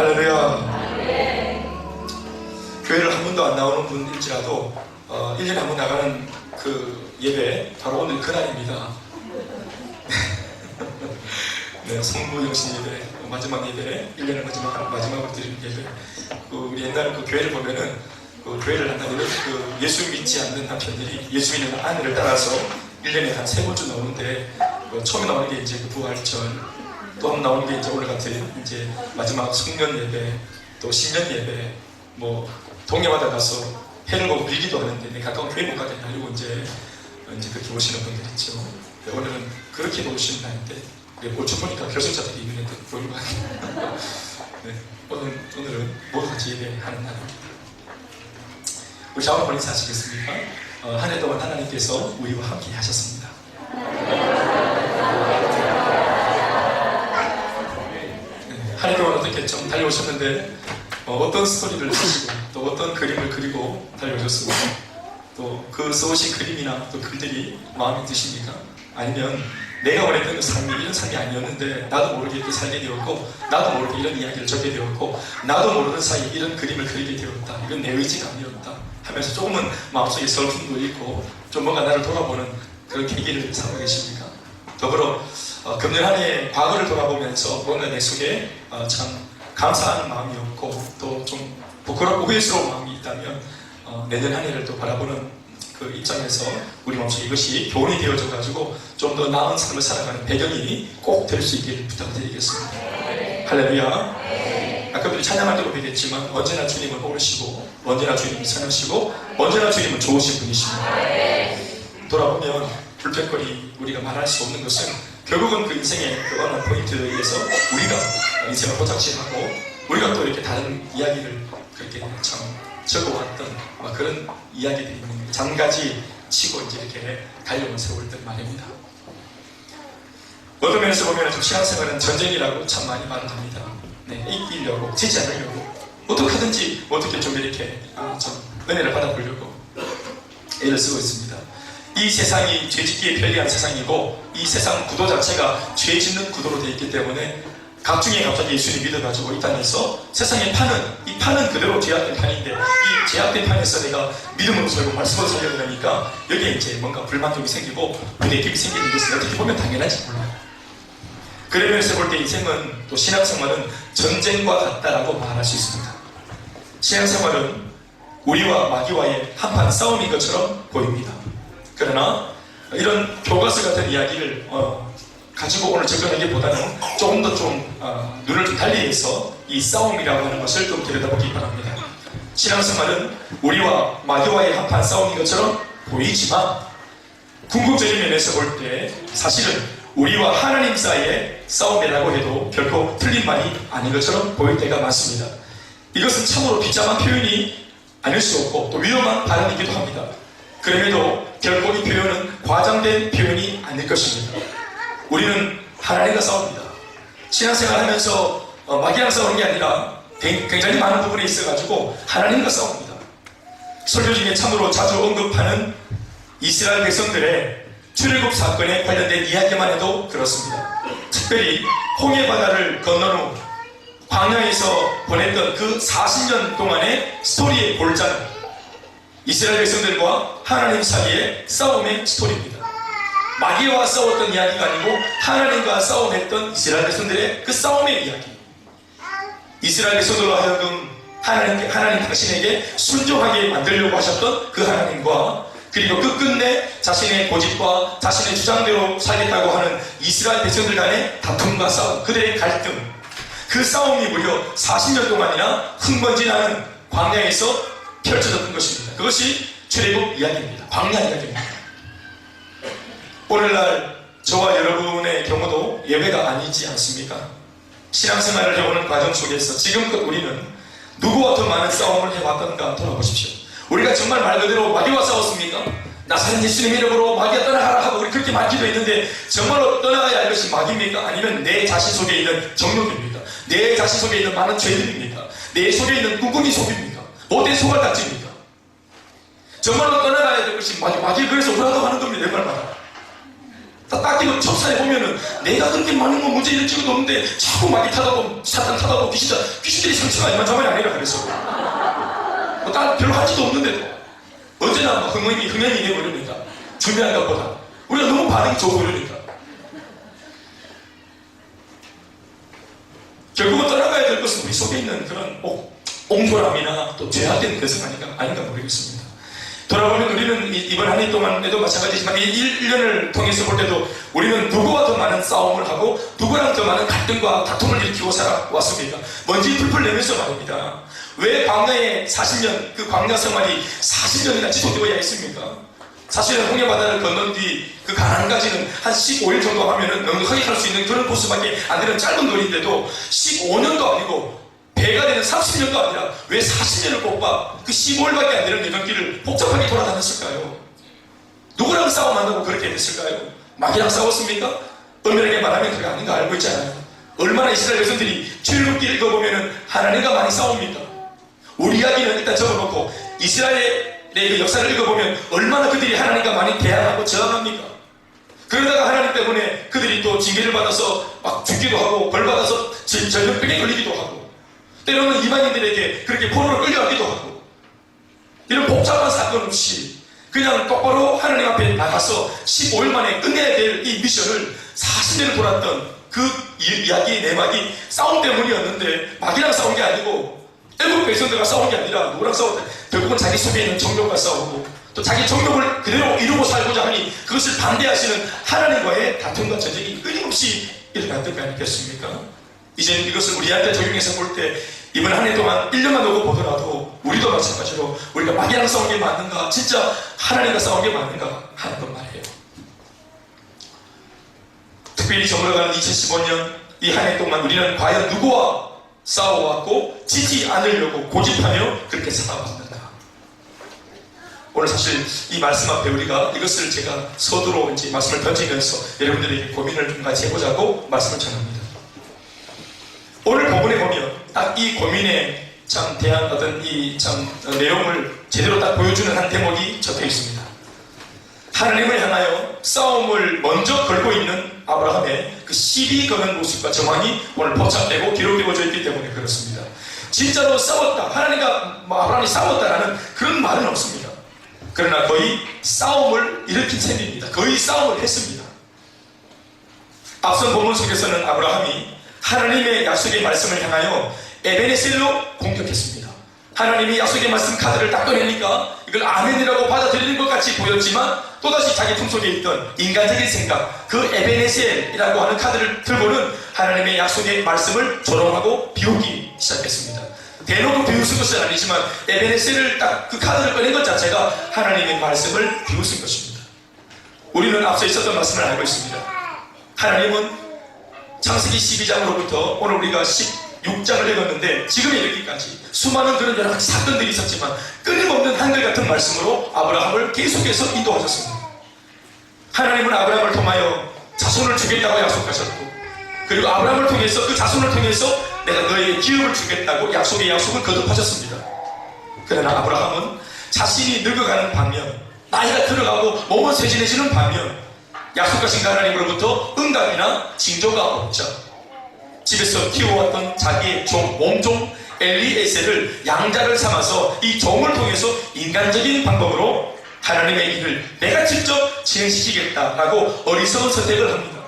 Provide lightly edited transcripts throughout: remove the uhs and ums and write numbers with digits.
할렐루야. 교회를 한 번도 안 나오는 분일지라도 1년에 한 번 나가는 그 예배 바로 오늘 그날입니다. 네, 성부영신 예배 마지막 예배, 1년의 마지막으로 드리는 예배. 우리 옛날 그 교회를 보면은 그 교회를 한다면 그 예수 믿지 않는 남편들이 예수 믿는 아내를 따라서 1년에 한 3번쯤 나오는데 처음에 나오는 게 이제 그 부활절, 또 한 번 나오는 게 이제 오늘 같은 이제 마지막 성년 예배, 또 신년 예배, 뭐 동네마다 가서 해를 보고 빌기도 하는데 내 가까운 교회 못 가겠냐 이러고 이제 그렇게 오시는 분들 있죠. 네, 오늘은 그렇게 오시는 날인데 올초 보니까 결승자들이 있는 애들 보이는 거 같아요. 네, 오늘은 모두 같이 예배하는 날입니다. 우리 자원권 인사하시겠습니까? 한 해 동안 하나님께서 우리와 함께 하셨습니다. 네, 한 해 동안 어떻게 좀 달려오셨는데 어떤 스토리를 쓰시고 또 어떤 그림을 그리고 달려오셨습니까? 또 그 써오신 그림이나 또 글들이 마음에 드십니까? 아니면 내가 원했던 그 삶이 이런 삶이 아니었는데 나도 모르게 이렇게 살게 되었고 나도 모르게 이런 이야기를 적게 되었고 나도 모르는 사이에 이런 그림을 그리게 되었다, 이건 내 의지가 아니었다 하면서 조금은 마음속에 슬픔도 있고 좀 뭔가 나를 돌아보는 그런 계기를 삼고 계십니까? 더불어 금년 한 해 과거를 돌아보면서 뭔가 내 속에 참 감사하는 마음이었고 또 좀 부끄럽고 후회스러운 마음이 있다면 내년 한 해를 또 바라보는 그 입장에서 우리 마음속에 이것이 교훈이 되어져 가지고 좀 더 나은 삶을 살아가는 배경이 꼭 될 수 있기를 부탁드리겠습니다. 할렐루야. 아까 우리 찬양할 때도 뵙겠지만 언제나 주님을 모르시고 언제나 주님을 사랑하시고 언제나 주님은 좋으신 분이십니다. 돌아보면 불편거리 우리가 말할 수 없는 것은 결국은 그 인생의 그 어느 포인트에 의해서 우리가 인생을 포착시하고 우리가 또 이렇게 다른 이야기를 그렇게 참 적어왔던 그런 이야기들이 있는 장가지 치고 이제 이렇게 달려온 세월 때 말입니다. 어떤 면에서 보면 좀 신앙생활은 전쟁이라고 참 많이 말을 합니다. 네, 이기려고, 지지 않으려고, 어떻게든지 어떻게 좀 이렇게 좀 은혜를 받아보려고 애를 쓰고 있습니다. 이 세상이 죄짓기에 편리한 세상이고 이 세상 구도 자체가 죄 짓는 구도로 되어 있기 때문에 각중에 갑자기 예수님 믿어가지고 이 땅에서 세상의 이 판은 그대로 제약된 판인데 이 제약된 판에서 내가 믿음으로 살고 말씀으로 살려고 하니까 여기에 이제 뭔가 불만족이 생기고 부대낌이 생기는 것은 어떻게 보면 당연한지 몰라요. 그런 면에서 볼 때 인생은 또 신앙생활은 전쟁과 같다라고 말할 수 있습니다. 신앙생활은 우리와 마귀와의 한판 싸움인 것처럼 보입니다. 그러나 이런 교과서 같은 이야기를 가지고 오늘 접근하기보다는 조금 더 눈을 좀 달리 해서 이 싸움이라고 하는 것을 좀 들여다보기 바랍니다. 신앙생활은 우리와 마귀와의 한판 싸움인 것처럼 보이지만 궁극적인 면에서 볼 때 사실은 우리와 하나님 사이의 싸움이라고 해도 결코 틀린 말이 아닌 것처럼 보일 때가 많습니다. 이것은 참으로 비참한 표현이 아닐 수 없고 또 위험한 발언이기도 합니다. 그럼에도 결코 이 표현은 과장된 표현이 아닐 것입니다. 우리는 하나님과 싸웁니다. 신앙생활 하면서 마귀랑 싸우는 게 아니라 굉장히 많은 부분에 있어가지고 하나님과 싸웁니다. 설교 중에 참으로 자주 언급하는 이스라엘 백성들의 출애굽 사건에 관련된 이야기만 해도 그렇습니다. 특별히 홍해 바다를 건넌 후 광야에서 보냈던 그 40년 동안의 스토리의 골자는 이스라엘 백성들과 하나님 사이의 싸움의 스토리입니다. 마귀와 싸웠던 이야기가 아니고 하나님과 싸움했던 이스라엘 백성들의 그 싸움의 이야기. 이스라엘 백성들로 하여금 하나님 당신에게 순종하게 만들려고 하셨던 그 하나님과 그리고 끝끝내 자신의 고집과 자신의 주장대로 살겠다고 하는 이스라엘 백성들 간의 다툼과 싸움, 그들의 갈등, 그 싸움이 무려 40년 동안이나 흥번진하는 광야에서 펼쳐졌던 것입니다. 그것이 출애굽 이야기입니다. 광야 이야기입니다. 오늘날 저와 여러분의 경우도 예외가 아니지 않습니까? 신앙생활을 해오는 과정 속에서 지금껏 우리는 누구와 더 많은 싸움을 해왔던가 돌아보십시오. 우리가 정말 말 그대로 마귀와 싸웠습니까? 나사렛 예수님 이름으로 마귀가 떠나가라 하고 우리 그렇게 말기도 했는데 정말로 떠나가야 할 것이 마귀입니까? 아니면 내 자신 속에 있는 정욕입니까? 내 자신 속에 있는 많은 죄들입니까? 내 속에 있는 꿍꿍이 속입니까? 못된 소갈딱지입니까? 정말로 떠나가야 될 것이 마귀 그래서 우라도 하는 겁니다. 내 말마다. 딱히 첩사에 보면은 내가 그렇게 많은 건 문제 일으키고도 없는데 자꾸 마귀 타다고 사탄 타다고 귀신들이 상처가 이만저만이 아니라 그래서 난 별로 할 짓도 없는데도 언제나 막 흥행이 돼버리니까 준비한 것보다 우리가 너무 반응이 좋아버리니까 결국은 떠나가야 될 것은 우리 속에 있는 그런 옹졸함이나 또 죄악된 것은 아닌가 모르겠습니다. 돌아보면 우리는 이번 한 해 동안에도 마찬가지지만 이 1년을 통해서 볼 때도 우리는 누구와 더 많은 싸움을 하고 누구랑 더 많은 갈등과 다툼을 일으키고 살아왔습니다. 먼지 풀풀 내면서 말입니다. 왜 광야의 40년, 그 광야 생활이 40년이나 지속되어야 했습니까? 사실은 홍해바다를 건넌 뒤 그 가나안까지는 한 15일 정도 하면은 넉넉하게 갈 수 있는 그런 코스밖에 안 되는 짧은 거리인데도 15년도 아니고 배가 되는 30년도 아니라 왜 40년을 꼽아 그 15일밖에 안 되는 여정길을 복잡하게 돌아다녔을까요? 누구랑 싸움한다고 그렇게 됐을까요? 마귀랑 싸웠습니까? 엄밀하게 말하면 그게 아닌 거 알고 있잖아요. 얼마나 이스라엘 백성들이 출애굽기 읽어보면 하나님과 많이 싸웁니다. 우리 이야기는 일단 적어놓고 이스라엘의 그 역사를 읽어보면 얼마나 그들이 하나님과 많이 대항하고 저항합니까? 그러다가 하나님 때문에 그들이 또 징계를 받아서 막 죽기도 하고 벌받아서 전염병에 걸리기도 하고 때로는 이방인들에게 그렇게 포로로 끌려가기도 하고 이런 복잡한 사건 없이 그냥 똑바로 하나님 앞에 나가서 15일 만에 끝내야 될 이 미션을 40년을 돌았던 그 이야기의 내막이 싸움 때문이었는데 마귀랑 싸운 게 아니고 일곱 백성들과 싸운 게 아니라 누구랑 싸웠다. 결국은 자기 속에 있는 정욕과 싸우고 또 자기 정욕을 그대로 이루고 살고자 하니 그것을 반대하시는 하나님과의 다툼과 전쟁이 끊임없이 일어났던 거 아니겠습니까? 이제 이것을 우리한테 적용해서 볼 때 이번 한 해 동안 1년만 놓고 보더라도 우리도 마찬가지로 우리가 마귀랑 싸운 게 맞는가 진짜 하나님과 싸운 게 맞는가 하는 것 말이에요. 특별히 저물어가는 2015년 이 한 해 동안 우리는 과연 누구와 싸워왔고 지지 않으려고 고집하며 그렇게 살아왔는가. 오늘 사실 이 말씀 앞에 우리가 이것을 제가 서두로 이제 말씀을 던지면서 여러분들에게 고민을 좀 같이 해보자고 말씀을 전합니다. 오늘 본문에 보면 딱 이 고민에 참 대한 어떤 이 참 내용을 제대로 딱 보여주는 한 대목이 적혀 있습니다. 하나님을 향하여 싸움을 먼저 걸고 있는 아브라함의 그 시비 거는 모습과 정황이 오늘 포착되고 기록되어져 있기 때문에 그렇습니다. 진짜로 싸웠다, 하나님과 아브라함이 싸웠다라는 그런 말은 없습니다. 그러나 거의 싸움을 일으킨 셈입니다. 거의 싸움을 했습니다. 앞선 본문 속에서는 아브라함이 하나님의 약속의 말씀을 향하여 에베네셀로 공격했습니다. 하나님이 약속의 말씀 카드를 딱 꺼내니까 이걸 아멘이라고 받아들이는 것 같이 보였지만 또다시 자기 품속에 있던 인간적인 생각, 그 에베네셀이라고 하는 카드를 들고는 하나님의 약속의 말씀을 조롱하고 비우기 시작했습니다. 대놓고 비웃은 것은 아니지만 에베네셀을 딱 그 카드를 꺼낸 것 자체가 하나님의 말씀을 비웃은 것입니다. 우리는 앞서 있었던 말씀을 알고 있습니다. 하나님은 창세기 12장으로부터 오늘 우리가 16장을 읽었는데 지금에 이르기까지 수많은 그런 여러 가지 사건들이 있었지만 끊임없는 한결같은 말씀으로 아브라함을 계속해서 인도하셨습니다. 하나님은 아브라함을 통하여 자손을 주겠다고 약속하셨고 그리고 아브라함을 통해서 그 자손을 통해서 내가 너에게 기업을 주겠다고 약속을 거듭하셨습니다. 그러나 아브라함은 자신이 늙어가는 반면 나이가 들어가고 몸은 쇠진해지는 반면 약속하신 하나님으로부터 응답이나 징조가 없죠. 집에서 키워왔던 자기의 몸종 엘리에셀을 양자를 삼아서 이 종을 통해서 인간적인 방법으로 하나님의 일을 내가 직접 진행시키겠다라고 어리석은 선택을 합니다.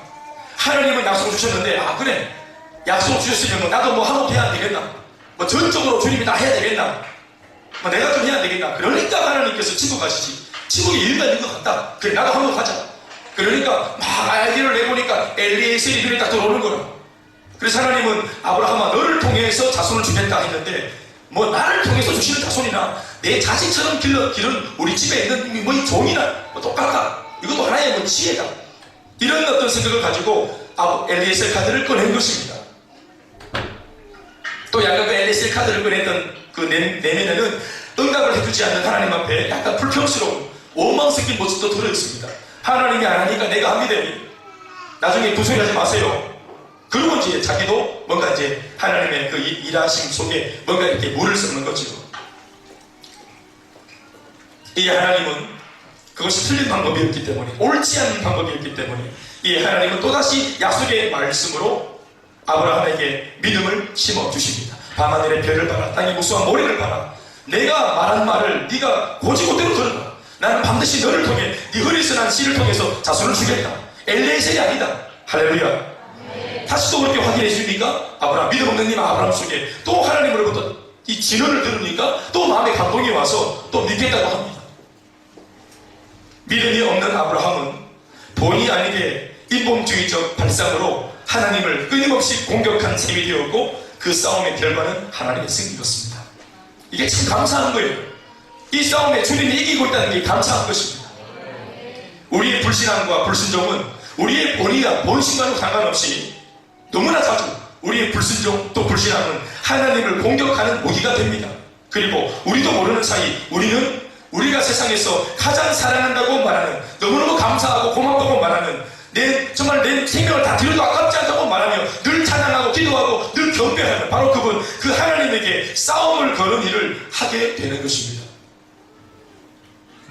하나님은 약속을 주셨는데 그래 약속 주셨으면 나도 뭐 한번 해야 되겠나, 뭐 전적으로 주님이 다 해야 되겠나, 뭐 내가 좀 해야 되겠나. 그러니까 하나님께서 친구 가시지. 친구가 일가 있는 것 같다. 그래 나도 한번 가자. 그러니까 막 아이디어를 내보니까 엘리에셀이 눈에 딱 들어오는 거야. 그래서 하나님은 아브라함아 너를 통해서 자손을 주겠다 했는데 뭐 나를 통해서 주시는 자손이나 내 자식처럼 기른 우리 집에 있는 뭐 이 종이나 뭐 똑같다. 이것도 하나의 뭐 지혜다. 이런 어떤 생각을 가지고 엘리에셀 카드를 꺼낸 것입니다. 또 약간 그 엘리에셀 카드를 꺼냈던 그 내면에는 응답을 해주지 않는 하나님 앞에 약간 불평스러운 원망 섞인 모습도 들어있습니다. 하나님이 안 하니까 내가 합니다. 나중에 그 소리 하지 마세요. 그리고 이제 자기도 뭔가 이제 하나님의 그 일하심 속에 뭔가 이렇게 물을 섞는 거죠. 이 하나님은 그것이 틀린 방법이었기 때문에, 옳지 않은 방법이었기 때문에 이 하나님은 또다시 약속의 말씀으로 아브라함에게 믿음을 심어주십니다. 밤하늘의 별을 봐라. 땅의 무수한 모래를 봐라. 내가 말한 말을 네가 고지고대로 들어라. 나는 반드시 너를 통해 네 허리에서 난 씨를 통해서 자손을 주겠다. 엘리에셀이 아니다. 할렐루야. 다시 또 그렇게 확인해 주니까 아브라함, 믿음 없는 님 아브라함 속에 또 하나님으로부터 이 진언을 들으니까 또 마음에 감동이 와서 또 믿겠다고 합니다. 믿음이 없는 아브라함은 본의 아니게 인본주의적 발상으로 하나님을 끊임없이 공격한 셈이 되었고 그 싸움의 결과는 하나님의 승리였습니다. 이게 참 감사한 거예요. 이 싸움에 주님이 이기고 있다는 게 감사한 것입니다. 우리의 불신앙과 불순종은 우리의 본의와 본심과는 상관없이 너무나 자주 우리의 불순종 또 불신앙은 하나님을 공격하는 무기가 됩니다. 그리고 우리도 모르는 사이 우리는 우리가 세상에서 가장 사랑한다고 말하는, 너무너무 감사하고 고맙다고 말하는, 정말 내 생명을 다 드려도 아깝지 않다고 말하며 늘 찬양하고 기도하고 늘 경배하는 바로 그분, 그 하나님에게 싸움을 거는 일을 하게 되는 것입니다.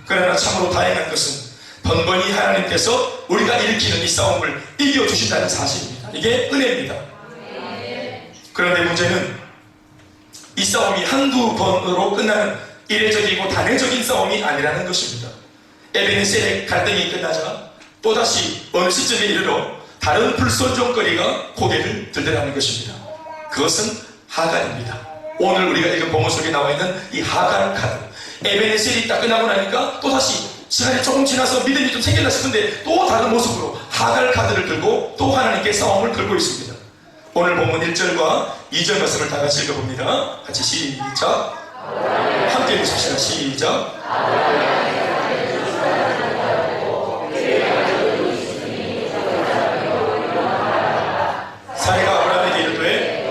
그러나 참으로 다행한 것은 번번이 하나님께서 우리가 일으키는 이 싸움을 이겨주신다는 사실입니다. 이게 은혜입니다. 그런데 문제는 이 싸움이 한두 번으로 끝나는 이례적이고 단회적인 싸움이 아니라는 것입니다. 에베네셀의 갈등이 끝나자 또다시 어느 시점에 이르러 다른 불순종거리가 고개를 들더라는 것입니다. 그것은 하갈입니다. 오늘 우리가 읽은 본문 속에 나와 있는 이 하갈 카드. 에베네셀이 딱 끝나고 나니까 또다시 시간이 조금 지나서 믿음이 좀 생겼나 싶은데 또 다른 모습으로 하갈 카드를 들고 또 하나님께 싸움을 걸고 있습니다. 오늘 본문 1절과 2절 말씀을 다 같이 읽어봅니다. 같이 시작. 함께 읽으십시다. 시작. 사내가 아브라함에게 이르되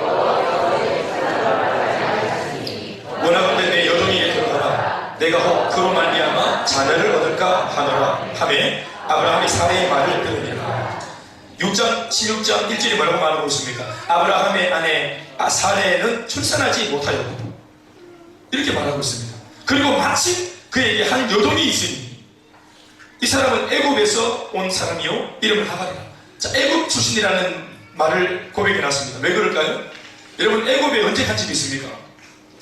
원하건대 내 여동이에게 들어가라. 내가 혹 그로 말미암아 자녀를 얻을까 하노라 하매 아브라함이 사내의 말을 들으니라. 16장 1절이 뭐라고 말하고 있습니까? 아브라함의 아내 사레는 출산하지 못하였고 이렇게 말하고 있습니다. 그리고 마침 그에게 한 여동이 있으니 이 사람은 애굽에서 온 사람이요 이름은 하갈이다. 자, 애굽 출신이라는 말을 고백해 놨습니다. 왜 그럴까요? 여러분, 애굽에 언제 간 적이 있습니까?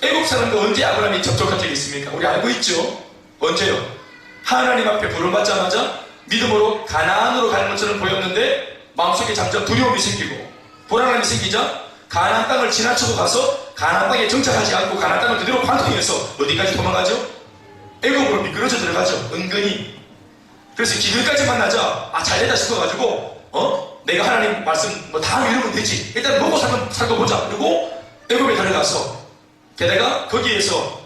애굽 사람도 언제 아브라함이 접촉한 적이 있습니까? 우리 알고 있죠? 언제요? 하나님 앞에 부름받자마자 믿음으로 가나안으로 가는 것처럼 보였는데 마음속에 점점 두려움이 생기고 불안함이 생기자 가나안 땅을 지나치고 가서 가나안 땅에 정착하지 않고 가나안 땅을 그대로 관통해서 어디까지 도망가죠? 애굽으로 미끄러져 들어가죠. 은근히. 그래서 기근까지 만나자 잘됐다 싶어가지고 내가 하나님 말씀 다 이루면 되지, 일단 먹고 살고 보자. 그리고 애굽에 들어가서 게다가 거기에서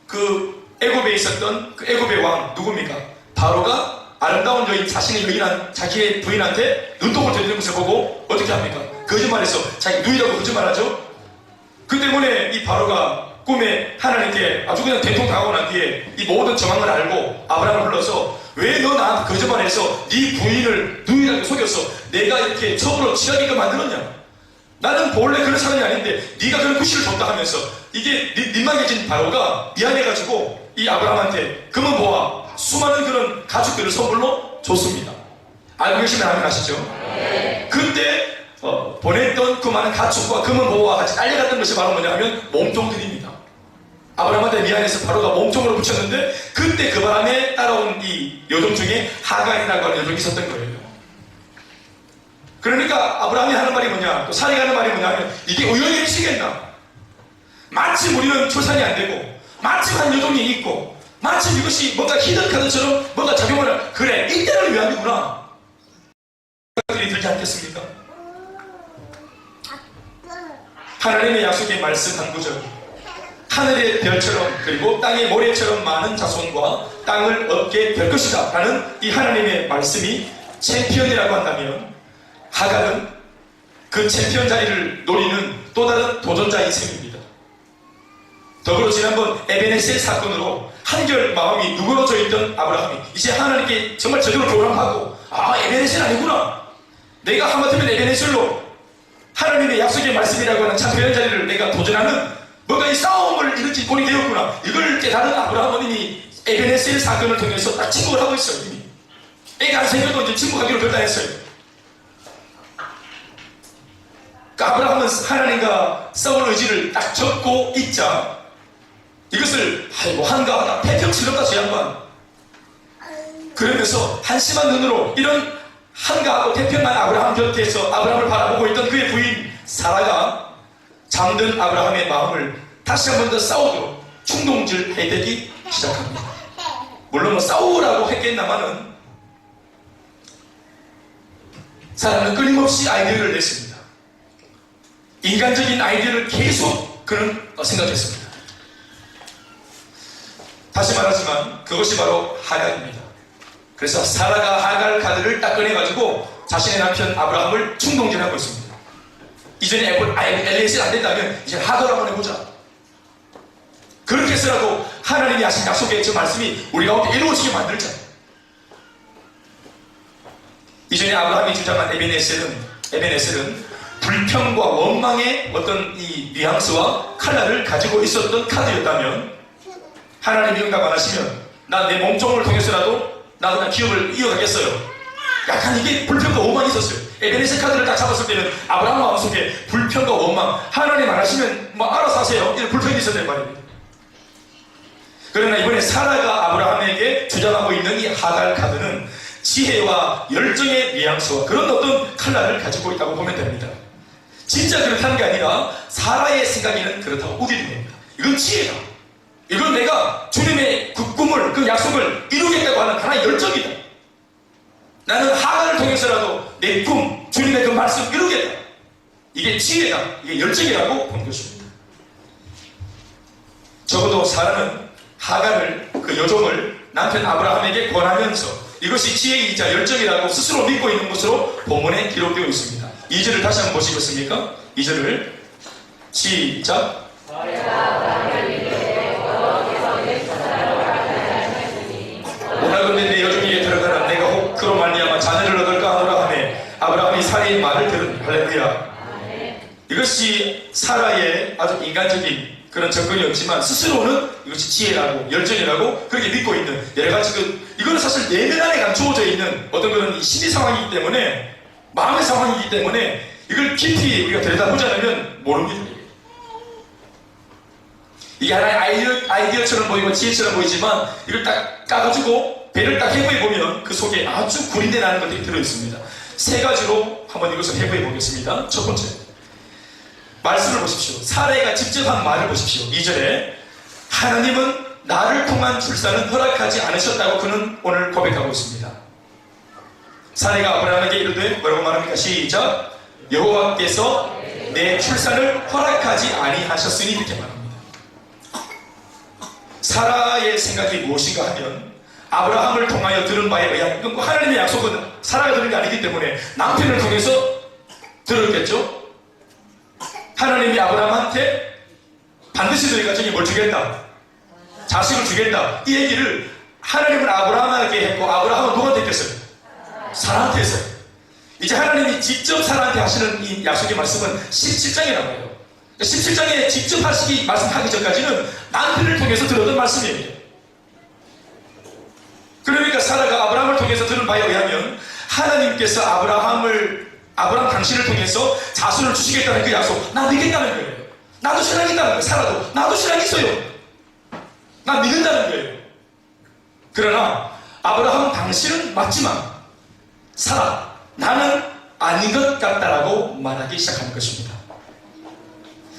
그 애굽에 있었던 그 애굽의 왕 누굽니까? 바로가 아름다운 여인, 자신의 여인한 자기의 부인한테 눈독을 들이는 것을 보고 어떻게 합니까? 거짓말해서 자기 누이라고 거짓말하죠. 그 때문에 이 바로가 꿈에 하나님께 아주 그냥 대통당하고 난 뒤에 이 모든 정황을 알고 아브라함을 불러서 왜 너 나한테 거짓말해서 네 부인을 누이라고 속여서 내가 이렇게 첩으로 취하게끔 만들었냐? 나는 본래 그런 사람이 아닌데 네가 그런 구실을 줬다 하면서 이게 민망해진 바로가 미안해가지고 이 아브라함한테 금은 보아 수많은 그런 가축들을 선물로 줬습니다. 알고 계시면 아멘 아시죠? 네. 그때 보냈던 그 많은 가축과 금은 보호와 같이 딸려갔던 것이 바로 뭐냐 하면 몸종들입니다. 아브라함한테 미안해서 바로가 몸종으로 붙였는데 그때 그 바람에 따라온 이 여종 중에 하갈이라고 하는 여종이 있었던 거예요. 그러니까 아브라함이 하는 말이 뭐냐, 또 사례가 하는 말이 뭐냐 하면 이게 우연히 일치겠나? 마침 우리는 출산이 안 되고 마침 한 여종이 있고 마침 이것이 뭔가 히든카드처럼 뭔가 작용을 하는, 그래 이때를 위함이구나 생각이 들지 않겠습니까? 하나님의 약속의 말씀 한 구절, 하늘의 별처럼 그리고 땅의 모래처럼 많은 자손과 땅을 얻게 될 것이다 라는 이 하나님의 말씀이 챔피언이라고 한다면 하갈은 그 챔피언 자리를 노리는 또 다른 도전자인 셈입니다. 더불어 지난번 에베네셀 사건으로 한결 마음이 누그러져 있던 아브라함이 이제 하나님께 정말 제대로 교감하고 에베네셀 아니구나, 내가 하마터면 에베네셀로 하나님의 약속의 말씀이라고 하는 챔피언 자리를 내가 도전하는 뭔가 이 싸움을 일으킬 꼴이 되었구나, 이걸 깨달은 아브라함은 이미 에베네셀 사건을 통해서 딱 침묵을 하고 있어요. 이미 애가 안 생겨도 이제 침묵하기로 결단했어요. 아브라함은 하나님과 싸울 의지를 딱 접고 있자 이것을 아이고 한가하다 태평스럽다 저 양반 그러면서 한심한 눈으로 이런 한가하고 태평한 아브라함 곁에서 아브라함을 바라보고 있던 그의 부인 사라가 잠든 아브라함의 마음을 다시 한 번 더 싸우도록 충동질해대기 시작합니다. 물론 뭐 싸우라고 했겠나마는 사람은 끊임없이 아이디어를 냈습니다. 인간적인 아이디어를 계속 그는 생각했습니다. 다시 말하지만 그것이 바로 하갈입니다. 그래서 사라가 하갈 카드를 딱 꺼내가지고 자신의 남편 아브라함을 충동질하고 있습니다. 이전에 엘리에셀 안 된다면 이제 하갈 한번 해보자. 그렇게 해서라도 하나님이 하신 약속의 저 말씀이 우리 가운데 이루어지게 만들자. 이전에 아브라함이 주장한 에벤에셀은 불평과 원망의 어떤 이 뉘앙스와 컬러를 가지고 있었던 카드였다면 하나님이 응답 안 하시면 난 내 몸종을 통해서라도 나 그냥 기업을 이어가겠어요. 약간 이게 불평과 원망이 있었어요. 에벤에셀 카드를 딱 잡았을 때는 아브라함 마음속에 불평과 원망 하나님 안 하시면 뭐 알아서 하세요 이런 불평이 있었단 말입니다. 그러나 이번에 사라가 아브라함에게 주장하고 있는 이 하갈 카드는 지혜와 열정의 뉘앙스와 그런 어떤 컬러를 가지고 있다고 보면 됩니다. 진짜 그렇다는 게 아니라 사라의 생각에는 그렇다고 우기는 겁니다. 이건 지혜다. 이건 내가 주님의 그 꿈을 그 약속을 이루겠다고 하는 하나의 열정이다. 나는 하갈을 통해서라도 내 꿈, 주님의 그 말씀 이루겠다. 이게 지혜다. 이게 열정이라고 본 것입니다. 적어도 사라는 하갈을 그 여종을 남편 아브라함에게 권하면서 이것이 지혜이자 열정이라고 스스로 믿고 있는 것으로 본문에 기록되어 있습니다. 2절을 다시 한번 보시겠습니까? 2절을 시작. 오라건대 내 여종에게 들어가라. 내가 혹 그로 말미암아 자녀를 얻을까 하노라 하매 아브라함이 사라의 말을 들은 할렐루야. 이것이 사라의 아주 인간적인 그런 접근이었지만 스스로는 이것이 지혜라고 열정이라고 그렇게 믿고 있는 여러가지 이거는 사실 내면 안에 감추어져 있는 어떤 그런 심리 상황이기 때문에 마음의 상황이기 때문에 이걸 깊이 우리가 들여다보지 않으면 모릅니다. 이게 하나의 아이디어처럼 보이고 지혜처럼 보이지만 이걸 딱 까가지고 배를 딱 해부해 보면 그 속에 아주 구린내 나는 것들이 들어있습니다. 세 가지로 한번 이것을 해부해 보겠습니다. 첫 번째, 말씀을 보십시오. 사례가 직접 한 말을 보십시오. 2절에 하나님은 나를 통한 출산은 허락하지 않으셨다고 그는 오늘 고백하고 있습니다. 사례가 아브라함에게 이르되 뭐라고 말합니까? 시작. 여호와께서 내 출산을 허락하지 아니하셨으니 이렇게 말합니다. 사라의 생각이 무엇인가 하면 아브라함을 통하여 들은 바에 의하면 이건 하나님의 약속은 사라가 들은 게 아니기 때문에 남편을 통해서 들었겠죠. 하나님이 아브라함한테 반드시 너희 가정에 뭘 주겠다, 자식을 주겠다, 이 얘기를 하나님은 아브라함에게 했고 아브라함은 누구한테 했겠어요? 사라한테 했어요. 이제 하나님이 직접 사라한테 하시는 이 약속의 말씀은 17장에 나와요. 17장에 직접 말씀하기 전까지는 남편을 통해서 들었던 말씀이에요. 그러니까 사라가 아브라함을 통해서 들은 바에 의하면 하나님께서 아브라함 당신을 통해서 자손을 주시겠다는 그 약속, 나 믿겠다는 거예요. 나도 신앙이 있다는 거예요. 사라도 나도 신앙이 있어요. 나 믿는다는 거예요. 그러나 아브라함 당신은 맞지만 사라, 나는 아닌 것 같다라고 말하기 시작하는 것입니다.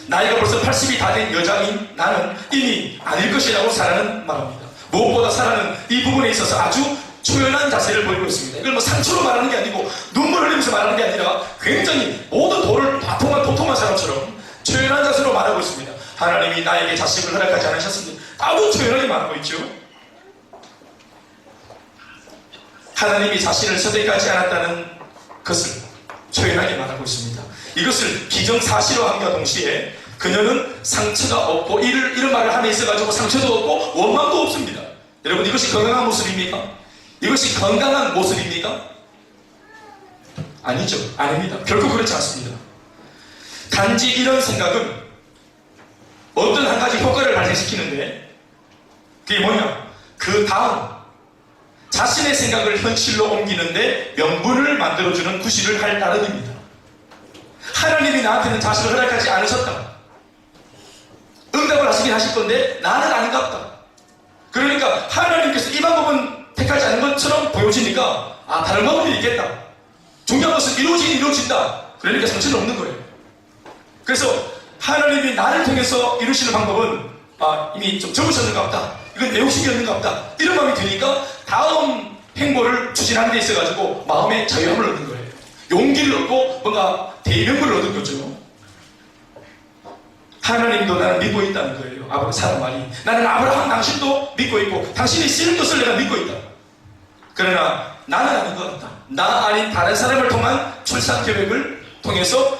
나이가 벌써 80이 다 된 여자인 나는 이미 아닐 것이라고 사라는 말합니다. 무엇보다 사라는 이 부분에 있어서 아주 초연한 자세를 보이고 있습니다. 이걸 뭐 상처로 말하는 게 아니고 눈물 흘리면서 말하는 게 아니라 굉장히 모든 도를 다통한 도통한 사람처럼 초연한 자세로 말하고 있습니다. 하나님이 나에게 자식을 허락하지 않으셨으니 아주 초연하게 말하고 있죠. 하나님이 자신을 선택하지 않았다는 것을 초연하게 말하고 있습니다. 이것을 기정사실화함과 동시에 그녀는 상처가 없고 이런 말을 함에 있어가지고 상처도 없고 원망도 없습니다. 여러분, 이것이 건강한 모습입니까? 이것이 건강한 모습입니까? 아니죠. 아닙니다. 결코 그렇지 않습니다. 단지 이런 생각은 어떤 한 가지 효과를 발생시키는데 그게 뭐냐? 그 다음 자신의 생각을 현실로 옮기는데 명분을 만들어주는 구실을 할 따름입니다. 하나님이 나한테는 자식을 허락하지 않으셨다. 응답을 하시긴 하실 건데 나는 아닌가 보다. 그러니까 하나님께서 이 방법은 택하지 않은 것처럼 보여지니까 다른 방법이 있겠다. 중요한 것은 이루어진다. 그러니까 상처는 없는 거예요. 그래서 하나님이 나를 통해서 이루시는 방법은 이미 좀 적으셨는가 보다. 이건 내 욕심이었는가 보다. 이런 마음이 드니까 다음 행보를 추진하는 데 있어가지고 마음의 자유함을 얻는 거예요. 용기를 얻고 뭔가 대명분을 얻은 거죠. 하나님도 나를 믿고 있다는 거예요. 사람 말이. 나는 아브라함 당신도 믿고 있고 당신이 쓰는 것을 내가 믿고 있다. 그러나 나는 아닌 것 같다. 나 아닌 다른 사람을 통한 출산 계획을 통해서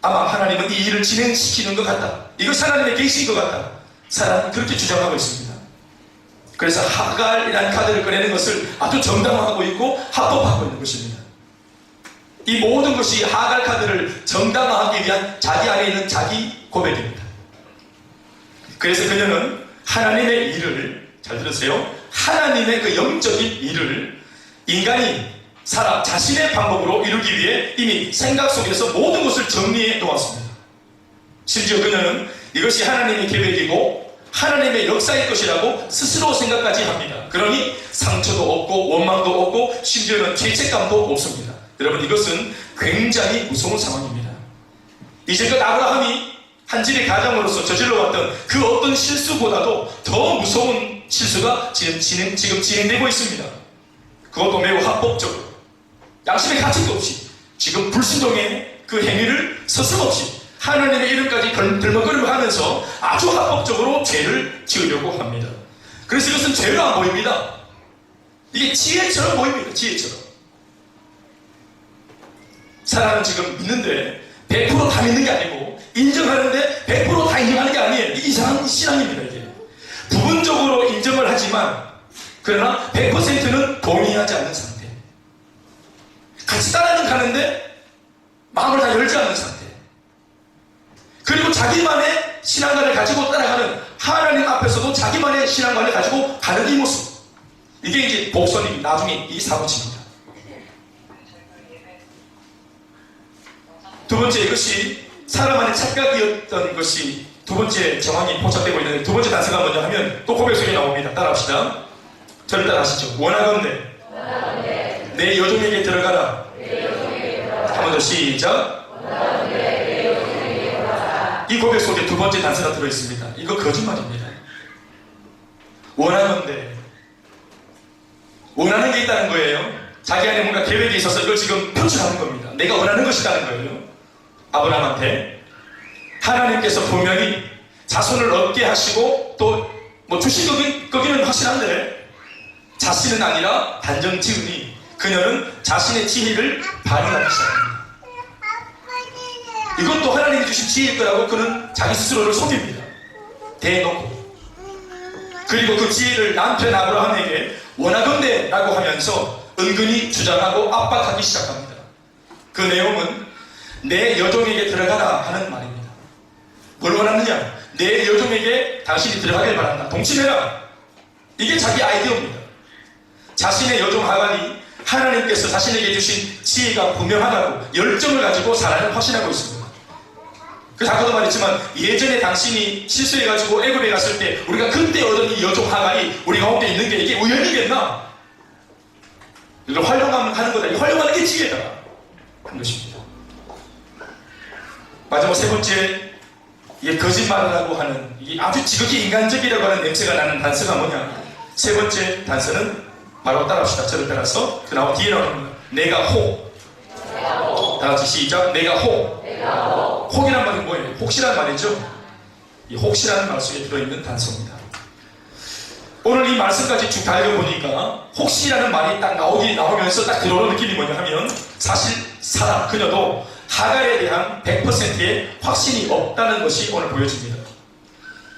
아마 하나님은 이 일을 진행시키는 것 같다. 이것이 하나님의 계시인 것 같다. 사람은 그렇게 주장하고 있습니다. 그래서 하갈이라는 카드를 꺼내는 것을 아주 정당화하고 있고 합법하고 있는 것입니다. 이 모든 것이 하갈 카드를 정당화하기 위한 자기 안에 있는 자기 고백입니다. 그래서 그녀는 하나님의 일을, 잘 들으세요, 하나님의 그 영적인 일을 인간이 사람 자신의 방법으로 이루기 위해 이미 생각 속에서 모든 것을 정리해 놓았습니다. 심지어 그녀는 이것이 하나님의 계획이고 하나님의 역사일 것이라고 스스로 생각까지 합니다. 그러니 상처도 없고 원망도 없고 심지어는 죄책감도 없습니다. 여러분, 이것은 굉장히 무서운 상황입니다. 이제껏 아브라함이 한 집의 가장으로서 저질러왔던 그 어떤 실수보다도 더 무서운 실수가 지금 진행되고 있습니다. 그것도 매우 합법적으로, 양심의 가책도 없이 지금 불순종의 그 행위를 서슴없이 하나님의 이름까지 들먹거리고 하면서 아주 합법적으로 죄를 지으려고 합니다. 그래서 이것은 죄로 안 보입니다. 이게 지혜처럼 보입니다. 지혜처럼. 사람은 지금 믿는데 100% 다 믿는 게 아니고 인정하는데 100% 다 인정하는 게 아니에요. 이게 이상한 신앙입니다. 이게 부분적으로 인정을 하지만 그러나 100%는 동의하지 않는 상태. 같이 따라는 가는데 마음을 다 열지 않는 상태. 그리고 자기만의 신앙관을 가지고 따라가는, 하나님 앞에서도 자기만의 신앙관을 가지고 가는 이 모습. 이게 이제 복선이 나중에 이 사고칩니다. 두 번째, 이것이 사람 안의 착각이었던 것이 두 번째 정황이 포착되고 있는데, 두 번째 단서가 뭐냐 하면 또 고백 속에 나옵니다. 따라합시다. 저를 따라하시죠. 원하건대 내 여종에게 들어가라. 한 번 더 시작. 이 고백 속에 두 번째 단서가 들어있습니다. 이거 거짓말입니다. 원하건대, 원하는 게 있다는 거예요. 자기 안에 뭔가 계획이 있어서 이걸 지금 표출하는 겁니다. 내가 원하는 것이라는 거예요. 아브라함한테 하나님께서 분명히 자손을 얻게 하시고 또 뭐 주신 거기는 확실한데 자신은 아니라 단정 지으니 그녀는 자신의 지혜를 발휘하기 시작합니다. 이것도 하나님이 주신 지혜일 거라고 그는 자기 스스로를 속입니다. 대놓고. 그리고 그 지혜를 남편 아브라함에게 원하건대 라고 하면서 은근히 주장하고 압박하기 시작합니다. 그 내용은 내 여종에게 들어가라 하는 말입니다. 뭘 원하느냐? 내 여종에게 당신이 들어가길 바란다. 동침해라. 이게 자기 아이디어입니다. 자신의 여종 하갈이 하나님께서 자신에게 주신 지혜가 분명하다고 열정을 가지고 살아를 확신하고 있습니다. 그래서 아까도 말했지만 예전에 당신이 실수해가지고 애굽에 갔을 때 우리가 그때 얻은 이 여종 하갈이 우리 가운데 있는 게 이게 우연이겠나? 이걸 활용하는 거다. 이 활용하는 게 지혜다 한 것입니다. 마지막 세 번째, 이게 거짓말을 하고 하는, 이게 아주 지극히 인간적이라고 하는 냄새가 나는 단서가 뭐냐? 세 번째 단서는 바로 따라합시다. 저를 따라서 그 나와 뒤에 나오는 겁니다. 내가 혹. 다 같이 시작. 내가 혹. 혹이란 말이 뭐예요? 혹시란 말이죠. 이 혹시라는 말 속에 들어있는 단서입니다. 오늘 이 말씀까지 쭉 달려보니까 혹시라는 말이 딱 나오면서 딱 들어오는 느낌이 뭐냐 하면 사실 그녀도 하갈에 대한 100%의 확신이 없다는 것이 오늘 보여집니다.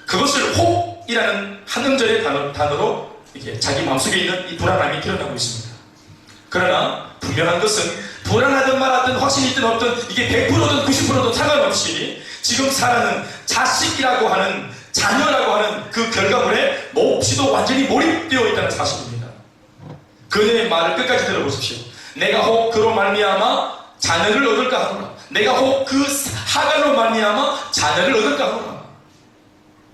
그것을 혹이라는 한 음절의 단어로 이렇게 자기 마음속에 있는 이 불안함이 드러나고 있습니다. 그러나 분명한 것은 불안하든 말하든 확신이 있든 없든 이게 100%든 90%든 상관없이 지금 사라는 자식이라고 하는, 자녀라고 하는 그 결과물에 몹시도 완전히 몰입되어 있다는 사실입니다. 그녀의 말을 끝까지 들어보십시오. 내가 혹 그로 말미암아 자녀를 얻을까 하노라. 내가 혹 그 하갈로 말미암아 자녀를 얻을까 하노라.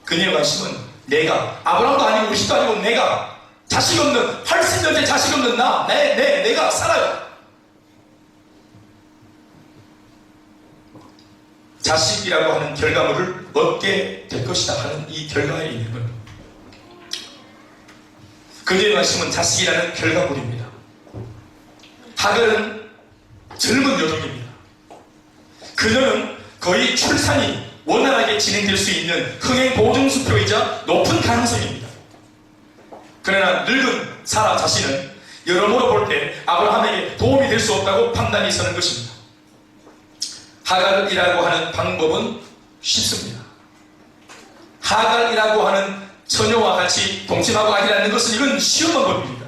그녀의 말씀은 내가, 아브라함도 아니고 이십도 아니고 내가, 자식 없는 80년째 자식 없는 내가 살아요. 자식이라고 하는 결과물을 얻게 될 것이다 하는 이 결과의 이름은, 그녀의 말씀은 자식이라는 결과물입니다. 하갈은 젊은 여종입니다. 그녀는 거의 출산이 원활하게 진행될 수 있는 흥행 보증수표이자 높은 가능성입니다. 그러나 늙은 사라 자신은 여러모로 볼 때 아브라함에게 도움이 될 수 없다고 판단이 서는 것입니다. 하갈이라고 하는 방법은 쉽습니다. 하갈이라고 하는 처녀와 같이 동침하고 아기를 낳는 것은 이건 쉬운 방법입니다.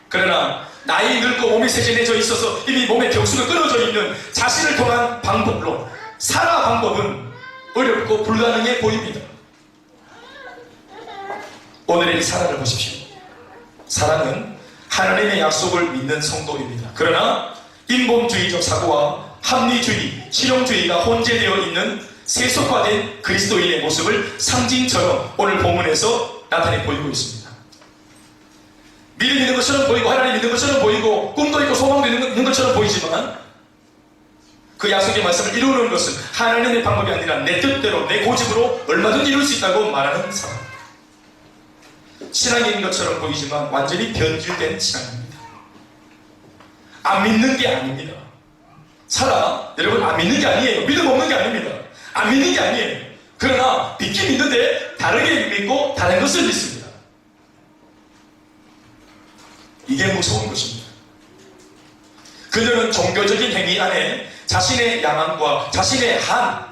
그러나 나이 늙고 몸이 세진해져 있어서 이미 몸에 격수가 끊어져 있는 자신을 통한 방법로 사라 방법은 어렵고 불가능해 보입니다. 오늘의 이 사라를 보십시오. 사라는 하나님의 약속을 믿는 성도입니다. 그러나 인본주의적 사고와 합리주의, 실용주의가 혼재되어 있는 세속화된 그리스도인의 모습을 상징처럼 오늘 본문에서 나타내 보이고 있습니다. 믿음 있는 것처럼 보이고 하나님 믿는 것처럼 보이고 꿈도 있고 소망도 있는 것처럼 보이지만 그 약속의 말씀을 이루는 것은 하나님의 방법이 아니라 내 뜻대로 내 고집으로 얼마든지 이룰 수 있다고 말하는 사람. 신앙인 것처럼 보이지만 완전히 변질된 신앙입니다. 안 믿는 게 아닙니다. 사라, 여러분 안 믿는 게 아니에요. 믿음 없는 게 아닙니다. 안 믿는 게 아니에요. 그러나 믿긴 믿는데 다르게 믿고 다른 것을 믿습니다. 이게 무서운 것입니다. 그녀는 종교적인 행위 안에 자신의 야망과 자신의 한,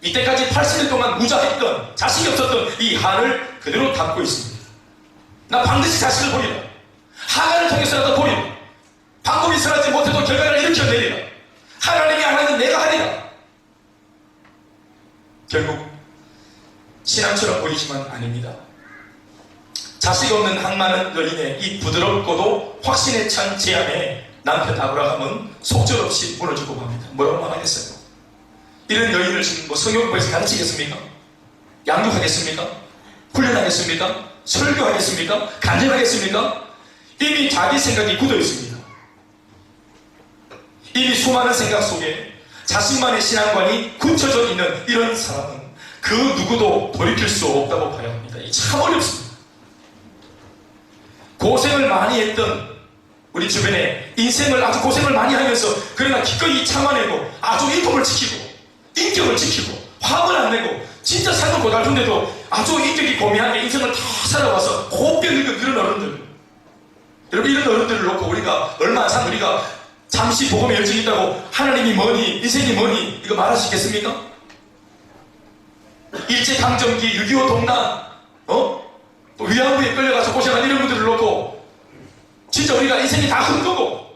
이때까지 80년 동안 무자했던, 자식이 없었던 이 한을 그대로 담고 있습니다. 나 반드시 자식을 보리라. 하갈을 통해서라도 보리라. 방법이 선하지 못해도 결과를 일으켜내리라. 하나님이 안 하면 내가 하리라. 결국 신앙처럼 보이지만 아닙니다. 자식 없는 항많은 여인의 이 부드럽고도 확신에 찬 제안에 남편 아브라함은 속절없이 무너지고 맙니다. 뭐라고 말하겠어요? 이런 여인을 지금 뭐 성경부에서 가르치겠습니까? 양육하겠습니까? 훈련하겠습니까? 설교하겠습니까? 간증하겠습니까? 이미 자기 생각이 굳어 있습니다. 이미 수많은 생각 속에 자신만의 신앙관이 굳혀져 있는 이런 사람은 그 누구도 돌이킬 수 없다고 봐야 합니다. 이 참 어렵습니다. 고생을 많이 했던 우리 주변에 인생을 아주 고생을 많이 하면서 그러나 기꺼이 참아내고 아주 인품을 지키고 인격을 지키고 화를 안 내고 진짜 삶을 고달픈데도 아주 인격이 고미하게 인생을 다 살아와서 곱게 늙은 그런 어른들, 여러분 이런 어른들을 놓고 우리가 얼마 안 산 우리가 잠시 복음의 열정이 있다고 하나님이 뭐니 인생이 뭐니 이거 말할 수 있겠습니까? 일제강점기 6.25 동란 또 위안부에 끌려가서 고생한 이런 분들을 놓고 진짜 우리가 인생이 다 흔거고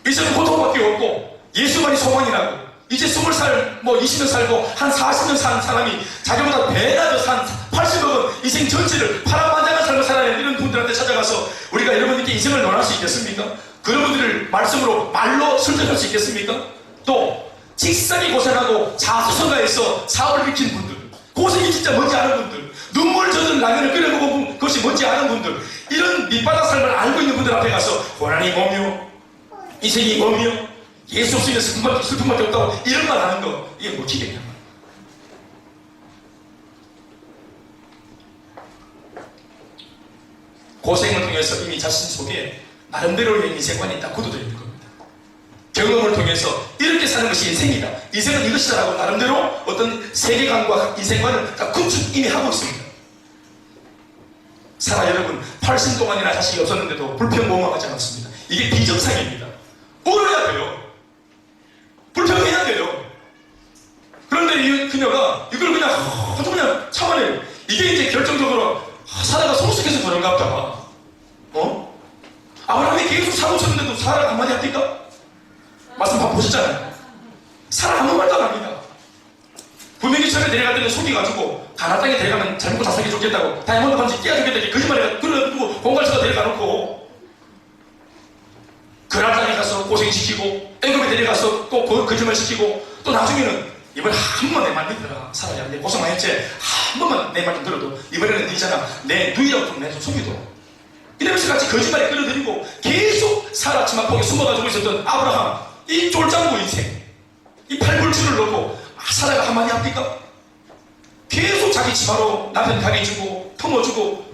이제는 고통밖에 없고 예수만이 소망이 나고 이제 20살 20년 살고 한 40년 산 사람이 자기보다 배나 더 산 80억은 인생 전체를 파란만장한 삶을 살아낸 이런 분들한테 찾아가서 우리가 여러분들께 인생을 논할 수 있겠습니까? 그런 분들을 말씀으로 말로 설득할 수 있겠습니까? 또 직사기 고생하고 자수성가해서 사업을 일으킨 분들, 고생이 진짜 뭔지 아는 분들, 눈물 젖은 라면을 끓여 먹은 것이 뭔지 아는 분들, 이런 밑바닥 삶을 알고 있는 분들 앞에 가서 고난이 뭐며 인생이 뭐며 예수 없으면 슬픔밖에 없다고 이런 말 하는 거 이게 뭐 기겠냐. 고생을 통해서 이미 자신 속에 나름대로의 인생관이 딱 굳어져 있는 겁니다. 경험을 통해서 이렇게 사는 것이 인생이다. 인생은 이것이다라고 나름대로 어떤 세계관과 인생관을 다 구축 이미 하고 있습니다. 사라 여러분 80 동안이나 자식이 없었는데도 불평범하지 않았습니다. 이게 비정상입니다. 울어야 돼요. 불평해야 돼요. 그런데 이 그녀가 이걸 그냥 아주 그냥 참아내요. 이게 이제 결정적으로 사라가 성숙해서 그런가 보다. 아브라함이 계속 사고 쳤는데도 사라가 한마디 합니까? 말씀 다 보셨잖아요. 사라 아무 말도 안 합니다. 분명히 전에 내려갈 때는 속이가지고 가나안 땅에 데려가면 잘 먹고 잘 살기 좋겠다고 다이아몬드 반지 끼워주겠다 이렇게 거짓말해가지고 그래가지고 공갈쳐서 데려가놓고 그나안 땅에 가서 고생시키고 애굽에 데려가서 또 거짓말 시키고 또 나중에는 이번에 한 번만 내 말 믿어라. 사라야. 내 고생 많이 했지. 한 번만 내 말 좀 들어도 이번에는 네잖아. 내 누이라고 좀 내 좀 속이도. 이러면서 같이 거짓말에 끌어들이고 계속 사라 치마폭에 숨어가지고 있었던 아브라함. 이 쫄장구 인생. 이 팔불출을 놓고 사라가 한마디 합니까? 계속 자기 치마로 남편 가게 주고 품어주고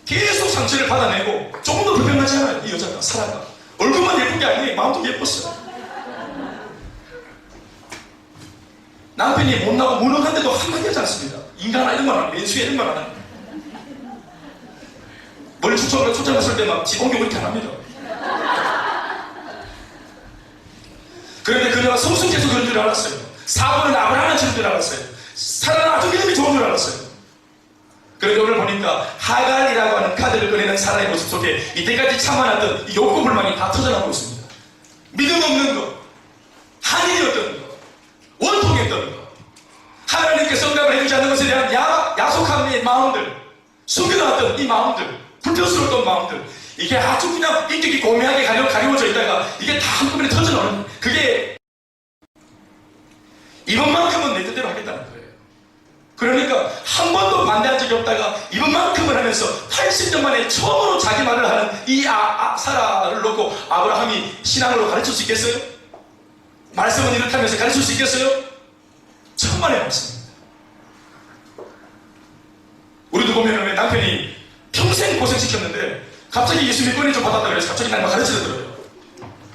계속 상처를 받아내고 조금 더 불평하지 않아요. 이 여자가 사라가. 얼굴만 예쁜 게 아니에요. 마음도 예뻤어요. 남편이 못나고 무능한데도 한마디 하지 않습니다. 인간아 이런 말 안 해. 맨수에 이런 말 안 해. 머리 초점 갔을 때 막 지공격 그렇게 안 합니다. 그런데 그녀가 성숙해서 그런 줄 알았어요. 사고는 아브라함을 치는 줄 알았어요. 사라는 아주 믿음이 좋은 줄 알았어요. 그런데 오늘 보니까 하갈이라고 하는 카드를 꺼내는 사라의 모습 속에 이때까지 참아놨던 욕구 불만이 다 터져나오고 있습니다. 믿음 없는 것, 한일이었던 것, 원통했던 것, 하나님께서 응답을 해주지 않는 것에 대한 야속함의 마음들, 숨겨놨던 이 마음들, 불편스러웠던 마음들, 이게 아주 그냥 인격이 고매하게 가려워져 있다가 이게 다 한꺼번에 터져나오는, 그게 이번만큼은 내 뜻대로 하겠다는 거예요. 그러니까 한 번도 반대한 적이 없다가 이번만큼을 하면서 80년 만에 처음으로 자기 말을 하는 이 사라를 놓고 아브라함이 신앙으로 가르칠 수 있겠어요? 말씀은 이렇다면서 가르칠 수 있겠어요? 천만의 말씀입니다. 우리도 보면 왜 남편이 평생 고생시켰는데 갑자기 예수 믿고 좀 받았다 그래서 갑자기 날 막 가르치더라고요.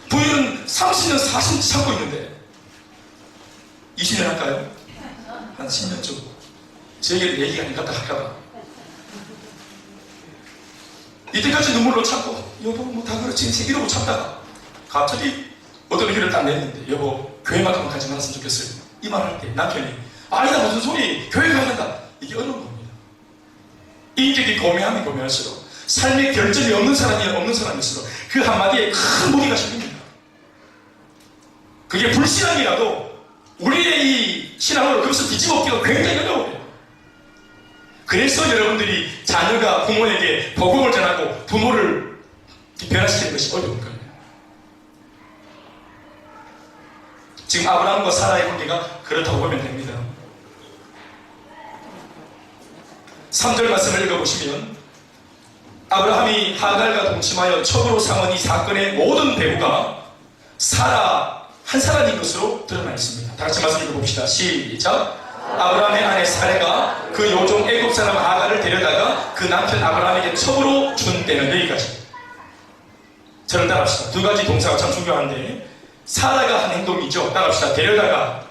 부인은 30년, 40년 참고 있는데 20년 할까요? 한 10년쯤. 저에게 얘기가 안 갔다 할까봐. 이때까지 눈물로 참고, 여보, 뭐 다 그렇지. 이러고 참다가, 갑자기 어떤 의견을 딱 냈는데, 여보, 교회만큼은 가지 말았으면 좋겠어요. 이 말 할 때, 남편이, 아니다, 무슨 소리, 교회 가야 한다. 이게 어려운 겁니다. 인격이 고매하면 고매할수록, 삶의 결점이 없는 사람일수록, 그 한마디에 큰 무게가 실립니다. 그게 불신앙이라도, 우리의 이 신앙으로 그것을 뒤집어엎기가 굉장히 어려워요. 그래서 여러분들이 자녀가 부모에게 복음을 전하고 부모를 변화시키는 것이 어려운 거예요. 지금 아브라함과 사라의 관계가 그렇다고 보면 됩니다. 3절 말씀을 읽어보시면 아브라함이 하갈과 동침하여 첩으로 삼은 이 사건의 모든 배후가 사라 한 사람인 것으로 드러나 있습니다. 다 같이 말씀 읽어봅시다. 시작. 아브라함의 아내 사레가 그 요종 애굽 사람 하갈을 데려다가 그 남편 아브라함에게 첩으로 준 때는 여기까지. 저를 따라합시다. 두 가지 동사가 참 중요한데 사라가 한 행동이죠. 따라합시다. 데려다가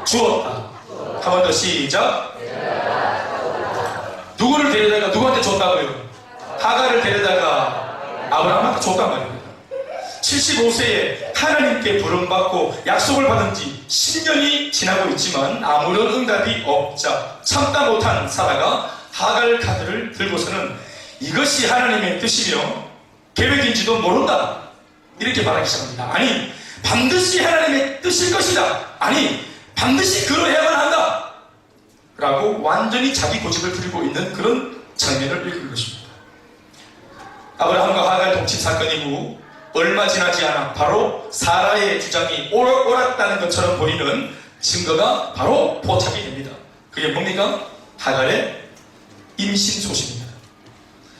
주었다. 한 번 더 시작. 누구를 데려다가 누구한테 줬다고요? 하갈을 데려다가 아브라함한테 줬단 말입니다. 75세에 하나님께 부름받고 약속을 받은 지 10년이 지나고 있지만 아무런 응답이 없자 참다 못한 사라가 하갈 카드를 들고서는 이것이 하나님의 뜻이며 계획인지도 모른다 이렇게 말하기 시작합니다. 아니 반드시 하나님의 뜻일 것이다. 아니 반드시 그러해야만 한다 라고 완전히 자기 고집을 부리고 있는 그런 장면을 읽은 것입니다. 아브라함과 하갈 동침 사건 이후 얼마 지나지 않아 바로 사라의 주장이 옳았다는 것처럼 보이는 증거가 바로 포착이 됩니다. 그게 뭡니까? 하갈의 임신 소식입니다.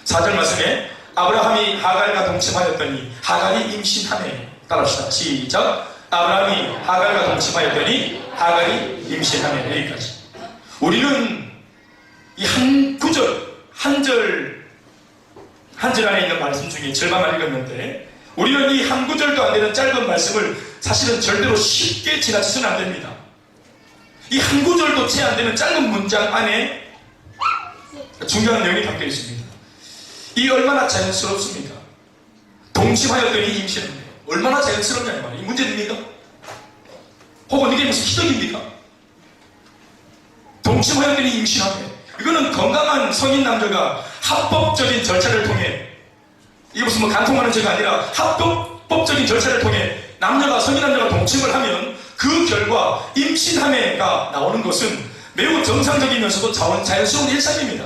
4절 말씀에 아브라함이 하갈과 동침하였더니 하갈이 임신하네. 따라합시다. 시작. 아브라함이 하갈과 동침하였더니 하갈이 임신하네. 여기까지. 우리는 이 한 구절, 한 절 안에 있는 말씀 중에 절반만 읽었는데 우리는 이 한 구절도 안 되는 짧은 말씀을 사실은 절대로 쉽게 지나치서는 안 됩니다. 이 한 구절도 채 안 되는 짧은 문장 안에 중요한 내용이 담겨 있습니다. 이 얼마나 자연스럽습니까? 동침하였더니 임신합니다. 얼마나 자연스럽냐는 말이에요. 이 문제입니까? 혹은 이게 무슨 희덕입니까? 동침하였더니 임신하네. 이거는 건강한 성인 남자가 합법적인 절차를 통해, 이게 무슨 뭐 간통하는 죄가 아니라 합법적인 절차를 통해 성인 남자가 동침을 하면 그 결과 임신함에가 나오는 것은 매우 정상적이면서도 자연스러운 일상입니다.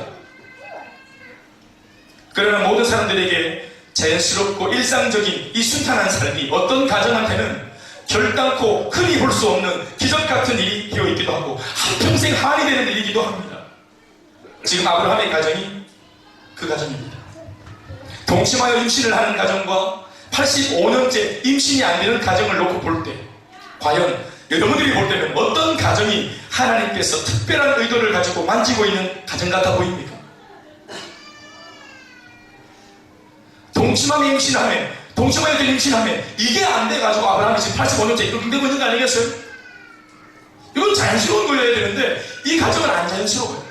그러나 모든 사람들에게 자연스럽고 일상적인 이 순탄한 삶이 어떤 가정한테는 결단코 흔히 볼 수 없는 기적 같은 일이 되어 있기도 하고 한평생 한이 되는 일이기도 합니다. 지금 아브라함의 가정이 그 가정입니다. 동침하여 임신을 하는 가정과 85년째 임신이 안 되는 가정을 놓고 볼 때 과연 여러분들이 볼 때는 어떤 가정이 하나님께서 특별한 의도를 가지고 만지고 있는 가정 같아 보입니까? 동침하며 임신하며 동침하여 임신하며 이게 안 돼가지고 아브라함이 지금 85년째 이렇게 되고 있는 거 아니겠어요? 이건 자연스러운 거여야 되는데 이 가정은 안 자연스러워요.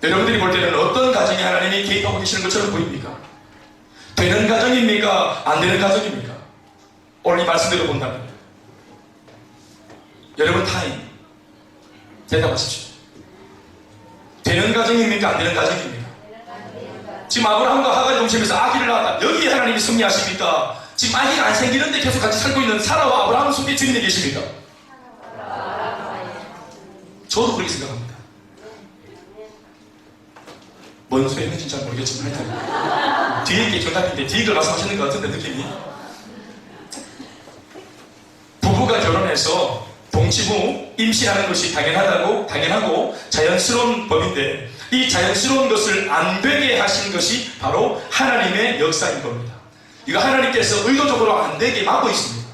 여러분들이 볼 때는 어떤 가정이 하나님이 개입하고 계시는 것처럼 보입니까? 되는 가정입니까? 안 되는 가정입니까? 오늘 이 말씀대로 본다면 여러분 타임 대답하십시오. 되는 가정입니까? 안 되는 가정입니까? 지금 아브라함과 하갈이 동침해서 아기를 낳았다. 여기 하나님이 승리하십니까? 지금 아기가 안 생기는데 계속 같이 살고 있는 사라와 아브라함 속에 주인이 계십니까? 저도 그렇게 생각합니다. 뭔 소리 했는지 잘 모르겠지만 하여튼 뒤에 게 정답인데 뒤에 걸 말씀하시는 것 같은데 느낌이 부부가 결혼해서 동침 후 임신하는 것이 당연하고 자연스러운 법인데 이 자연스러운 것을 안 되게 하신 것이 바로 하나님의 역사인 겁니다. 이거 하나님께서 의도적으로 안 되게 막고 있습니다.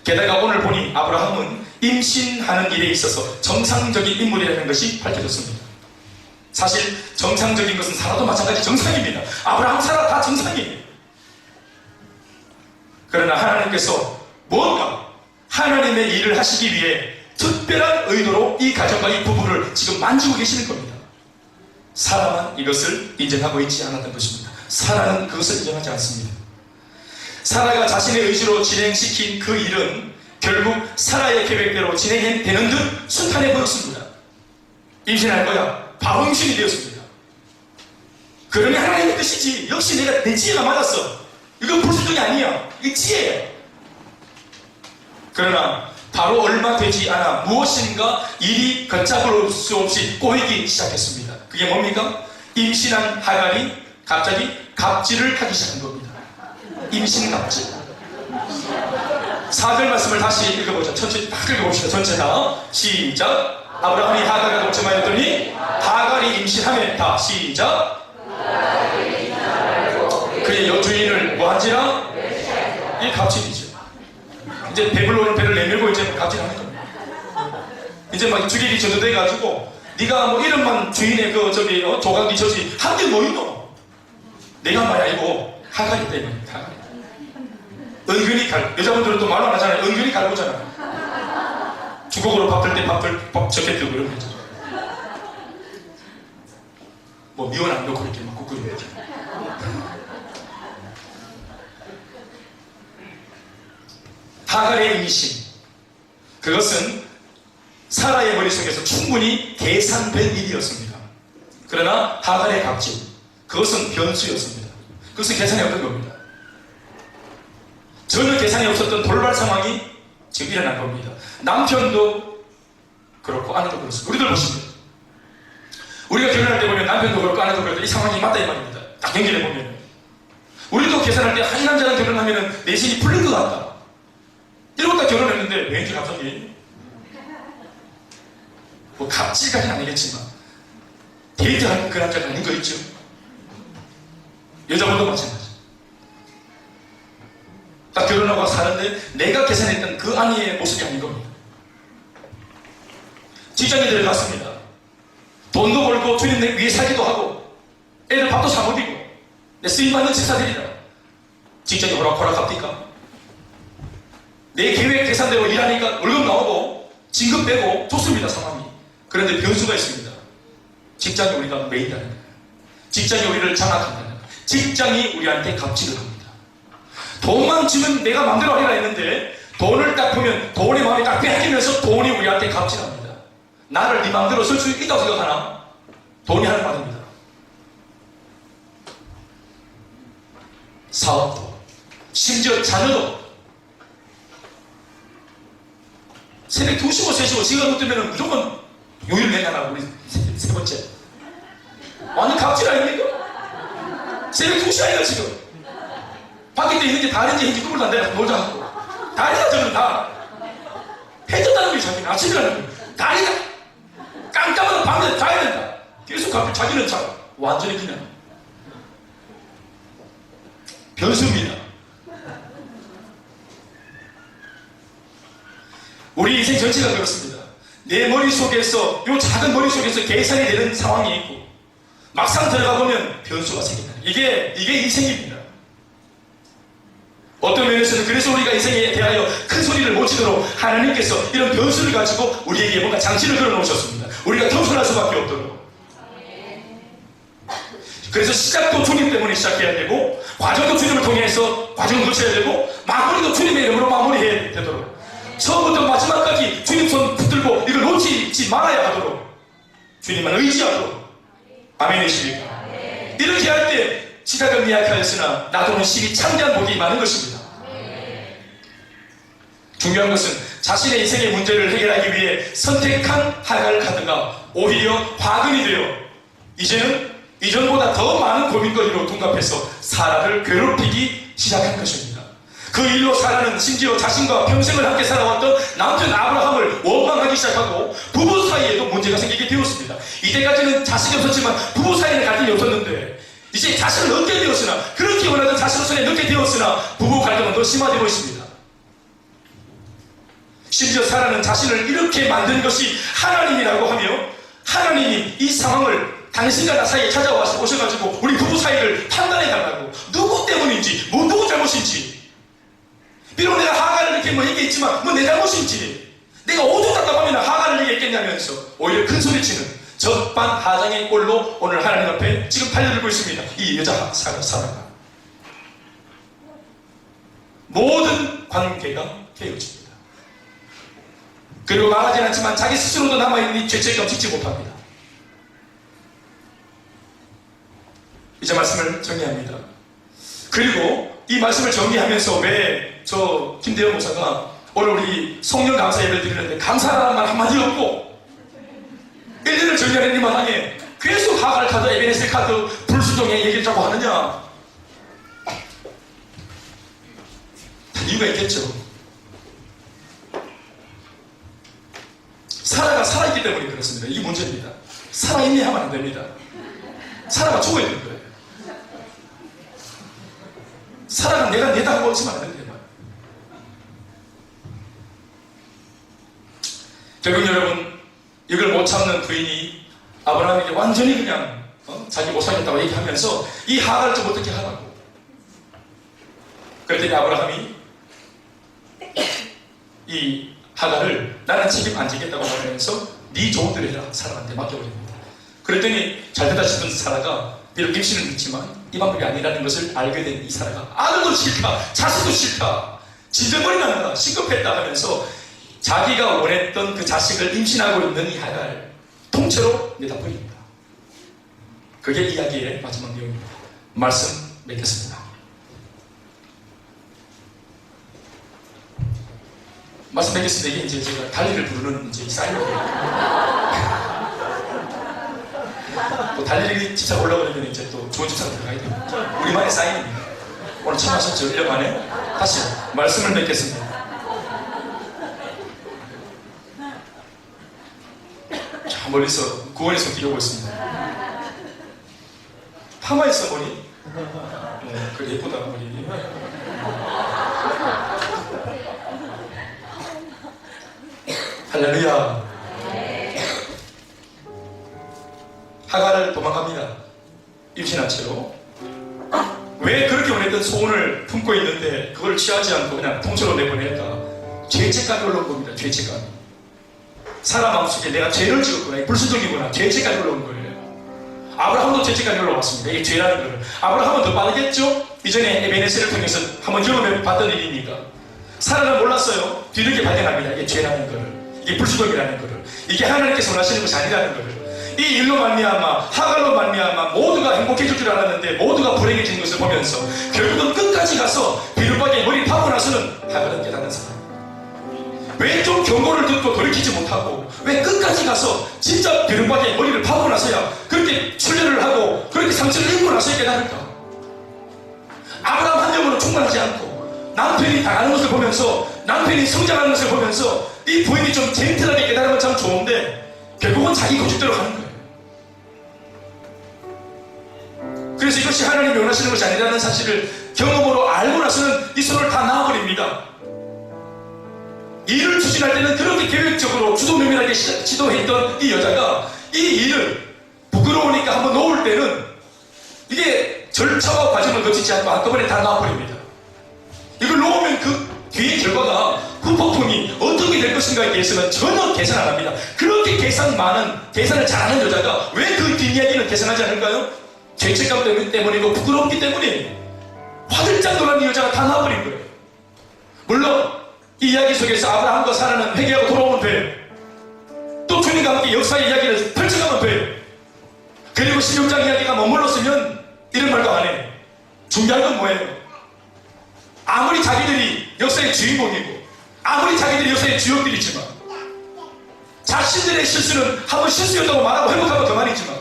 게다가 오늘 보니 아브라함은 임신하는 일에 있어서 정상적인 인물이라는 것이 밝혀졌습니다. 사실 정상적인 것은 사라도 마찬가지 정상입니다. 아브라함, 사라 다 정상이에요. 그러나 하나님께서 뭔가 하나님의 일을 하시기 위해 특별한 의도로 이 가정과 이 부부를 지금 만지고 계시는 겁니다. 사라만 이것을 인정하고 있지 않았던 것입니다. 사라는 그것을 인정하지 않습니다. 사라가 자신의 의지로 진행시킨 그 일은 결국 사라의 계획대로 진행되는 듯 순탄해 보였습니다. 임신할 거야. 바로 임신이 되었습니다. 그러니 하나님의 뜻이지. 역시 내 지혜가 맞았어. 이건 불순종이 아니야. 이게 지혜야. 그러나 바로 얼마 되지 않아 무엇인가 일이 걷잡을 수 없이 꼬이기 시작했습니다. 그게 뭡니까? 임신한 하갈이 갑자기 갑질을 하기 시작한 겁니다. 임신 갑질. 4절 말씀을 다시 읽어보자. 천천히 딱 읽어봅시다. 전체 다 시작. 아브라함이 하갈과 동침하였더니 하갈이 임신하며 다 시작. 그의 여주인을 뭐한지라? 이 갑질이죠. 이제 배불러 오는 배를 내밀고 이제 갑질하는 겁니다. 이제 막 주객이 저조돼가지고 네가 뭐 이름만 주인의 그 저기 조각이 저지 한 게 뭐 있노? 내가 말이 아니고 하갈이 때문에 하갈이. 은근히 여자분들은 또 말 안 하잖아요. 은근히 갈구잖아요. 주걱으로 밥 들 때 밥 적게 뜨고 이런 거 있잖아요. 뭐 미원 안 넣고 이렇게 막 꾹꾹이면 돼. 하갈의 임신, 그것은 사라의 머릿속에서 충분히 계산된 일이었습니다. 그러나 하갈의 갑질, 그것은 변수였습니다. 그것은 계산이 없는 겁니다. 전혀 계산이 없었던 돌발 상황이 지금 일어난 겁니다. 남편도 그렇고 아내도 그렇습니다. 우리들 보시면 우리가 결혼할 때 보면 남편도 그렇고 아내도 그렇고 이 상황이 맞다 이 말입니다. 딱 연결해 보면 우리도 계산할 때 한 남자랑 결혼하면 내신이 풀린 것 같다. 이러고 딱 결혼했는데 왠지 갑자기 뭐 갑질까지는 아니겠지만 데이트하는 그 남자가 아닌 거 있죠. 여자분도 마찬가지. 딱 결혼하고 사는데 내가 계산했던 그 아내의 모습이 아닌 겁니다. 직장에 들어갔습니다. 돈도 벌고 주님 위에 살기도 하고 애들 밥도 사 먹이고 내 쓰임받는 집사들이다. 직장이 호락호락합니까? 내 계획 계산대로 일하니까 월급 나오고 진급되고 좋습니다. 상황이. 그런데 변수가 있습니다. 직장이 우리가 메인다는 거예요. 직장이 우리를 장악한다는 거예요. 직장이 우리한테 갑질을 합니다. 돈만 주면 내가 마음대로 하리라 했는데 돈을 딱 보면 돈의 마음이 딱 뺏기면서 돈이 우리한테 갑질합니다. 나를 네 마음대로 쓸 수 있다고 생각하나? 돈이 하는 말입니다. 사업도 심지어 자녀도 새벽 2시고 3시고 시간 못 되면 무조건 요일 내놔라. 우리 세 번째 완전 갑질 아닙니까? 새벽 2시 아니야 지금. 밖에 있는 게 다른지 해지 꿈을 단다 놀자 하고 다리가 저는 다 해졌다는 거예요. 자기는 아침이라는 거예요. 다리가 깜깜한 밤에 가야 된다. 계속 가면 자기는 참 완전히 그냥 변수입니다. 우리 인생 전체가 그렇습니다. 내 머릿속에서 요 작은 머릿속에서 계산이 되는 상황이 있고 막상 들어가 보면 변수가 생긴다. 이게 인생입니다. 어떤 면에서는 그래서 우리가 인생에 대하여 큰 소리를 못 치도록 하나님께서 이런 변수를 가지고 우리에게 뭔가 장치를 걸어 놓으셨습니다. 우리가 겸손할 수밖에 없도록. 그래서 시작도 주님 때문에 시작해야 되고 과정도 주님을 통해서 과정을 거쳐야 되고 마무리도 주님의 이름으로 마무리해야 되도록 처음부터 마지막까지 주님 손 붙들고 이걸 놓치지 말아야 하도록 주님만 의지하도록. 아멘이십니까? 이렇게 할 때 시작은 미약하였으나 나도는 심히 창대한 복이 많은 것입니다. 중요한 것은 자신의 인생의 문제를 해결하기 위해 선택한 하갈 카드가 오히려 화근이 되어 이제는 이전보다 더 많은 고민거리로 둔갑해서 사라를 괴롭히기 시작한 것입니다. 그 일로 사라는 심지어 자신과 평생을 함께 살아왔던 남편 아브라함을 원망하기 시작하고 부부 사이에도 문제가 생기게 되었습니다. 이때까지는 자식이 없었지만 부부 사이에는 갈등이 없었는데 이제 자식을 얻게 되었으나 그렇게 원하던 자식을 손에 넣게 되었으나 부부 갈등은 더 심화되고 있습니다. 심지어 사라는 자신을 이렇게 만든 것이 하나님이라고 하며 하나님이 이 상황을 당신과 나 사이에 찾아와서 오셔가지고 우리 부부 사이를 판단해달라고 누구 때문인지 뭐 누구 잘못인지 비록 내가 하갈을 이렇게 뭐 얘기했지만 뭐 내 잘못인지 내가 오죽 답답하면 하갈을 얘기했겠냐면서 오히려 큰 소리치는 적반하장의 꼴로 오늘 하나님 앞에 지금 팔려들고 있습니다. 이 여자 사라가 모든 관계가 깨어집니다. 그리고 말하진 않지만 자기 스스로도 남아있는 죄책감 짓지 못합니다. 이제 말씀을 정리합니다. 그리고 이 말씀을 정리하면서 왜 저 김대현 목사가 오늘 우리 성령 감사 예배를 드리는데 감사라는 말 한마디 없고 1년을 정리하는 이 마당에 계속 하갈 카드, 에베네셀 카드, 불수종의 얘기를 자꾸 하느냐? 이유가 있겠죠. 사라가 살아있기 때문에 그렇습니다. 이게 문제입니다. 살아있니 하면 안 됩니다. 사라가 죽어야 되는 거예요. 사라가 내가 내다 하고 있으면 안 된대요. 결국 여러분 이걸 못 참는 부인이 아브라함에게 완전히 그냥 자기 못 살겠다고 얘기하면서 이 하갈을 좀 어떻게 하라고. 그랬더니 아브라함이 이 하갈을 나는 책임 안 지겠다고 하면서 네 좋은 대로 해라 사라한테 맡겨버립니다. 그랬더니 잘되다 싶은 사라가 비록 임신은 있지만 이 방법이 아니라는 것을 알게 된 이 사라가 아들도 싫다 자식도 싫다 진정머리 난다 시급했다 하면서 자기가 원했던 그 자식을 임신하고 있는 이 하갈 통째로 내다버립니다. 그게 이야기의 마지막 내용입니다. 말씀 맺겠습니다. 말씀 맺겠습니다. 이게 이제 제가 달리를 부르는 이제 이 사인이에요. 또 달리기 집사 올라오려면 이제 또 좋은 집사가 들어가야 됩니다. 우리만의 사인입니다. 오늘 처음 하셨죠? 1년 만에? 다시 말씀을 맺겠습니다. 저 멀리서 구원에서 뛰어오고 있습니다. 파마했어 머리? 네, 그래 예쁘다 머리. 할렐루야. 하갈을 도망갑니다. 임신한 채로. 왜 그렇게 원했던 소원을 품고 있는데 그걸 취하지 않고 그냥 통째로 내보낼까? 죄책감이 올라온 겁니다. 죄책감이. 사람 마음속에 내가 죄를 지었구나, 불순종이구나, 죄책감이 올라온 거예요. 아브라함도 죄책감이 올라왔습니다. 이게 죄라는 거를. 아브라함은 더 빠르겠죠? 이전에 에베네셀을 통해서 한번 경험해 봤던 일이니까. 사라는 몰랐어요. 뒤늦게 발견합니다. 이게 죄라는 거를. 이게 불순종이라는 거를. 이게 하나님께서 원하시는 것이 아니라는 거를. 이 일로 말미암아 하갈로 말미암아 모두가 행복해질 줄 알았는데 모두가 불행해지는 것을 보면서 결국은 끝까지 가서 비루박에 머리 파고 나서는 하갈은 깨닫는 사람. 왜 좀 경고를 듣고 돌이키지 못하고 왜 끝까지 가서 진짜 비루박에 머리를 파고 나서야 그렇게 출혈을 하고 그렇게 상처를 입고 나서야 깨달을까? 아브라함 한 성령으로 충만하지 않고 남편이 당하는 것을 보면서, 남편이 성장하는 것을 보면서 이 부인이 좀 젠틀하게 깨달으면 참 좋은데 결국은 자기 고집대로 가는 거예요. 그래서 이것이 하나님이 원하시는 것이 아니라는 사실을 경험으로 알고 나서는 이 손을 다 놔버립니다. 일을 추진할 때는 그렇게 계획적으로 주도면밀하게 지도했던 이 여자가 이 일을 부끄러우니까 한번 놓을 때는 이게 절차와 과정을 거치지 않고 한꺼번에 다 놔버립니다. 이걸 놓으면 그 뒤의 결과가 후폭풍이 어떻게 될 것인가에 대해서는 전혀 계산 안 합니다. 그렇게 계산을 잘하는 여자가 왜 그 뒷이야기는 계산하지 않을까요? 죄책감 때문이고 부끄럽기 때문에 화들짝 놀란 이 여자가 다 놔버린 거예요. 물론 이 이야기 속에서 아브라함과 사라는 회개하고 돌아오면 돼. 또 주님과 함께 역사의 이야기를 펼쳐가면 돼. 그리고 16장 이야기가 머물렀으면 이런 말도 안 해. 중요한 건 뭐예요? 아무리 자기들이 역사의 주인공이고 아무리 자기들이 역사의 주역들이지만 자신들의 실수는 한번 실수였다고 말하고 회복하면 그만이지만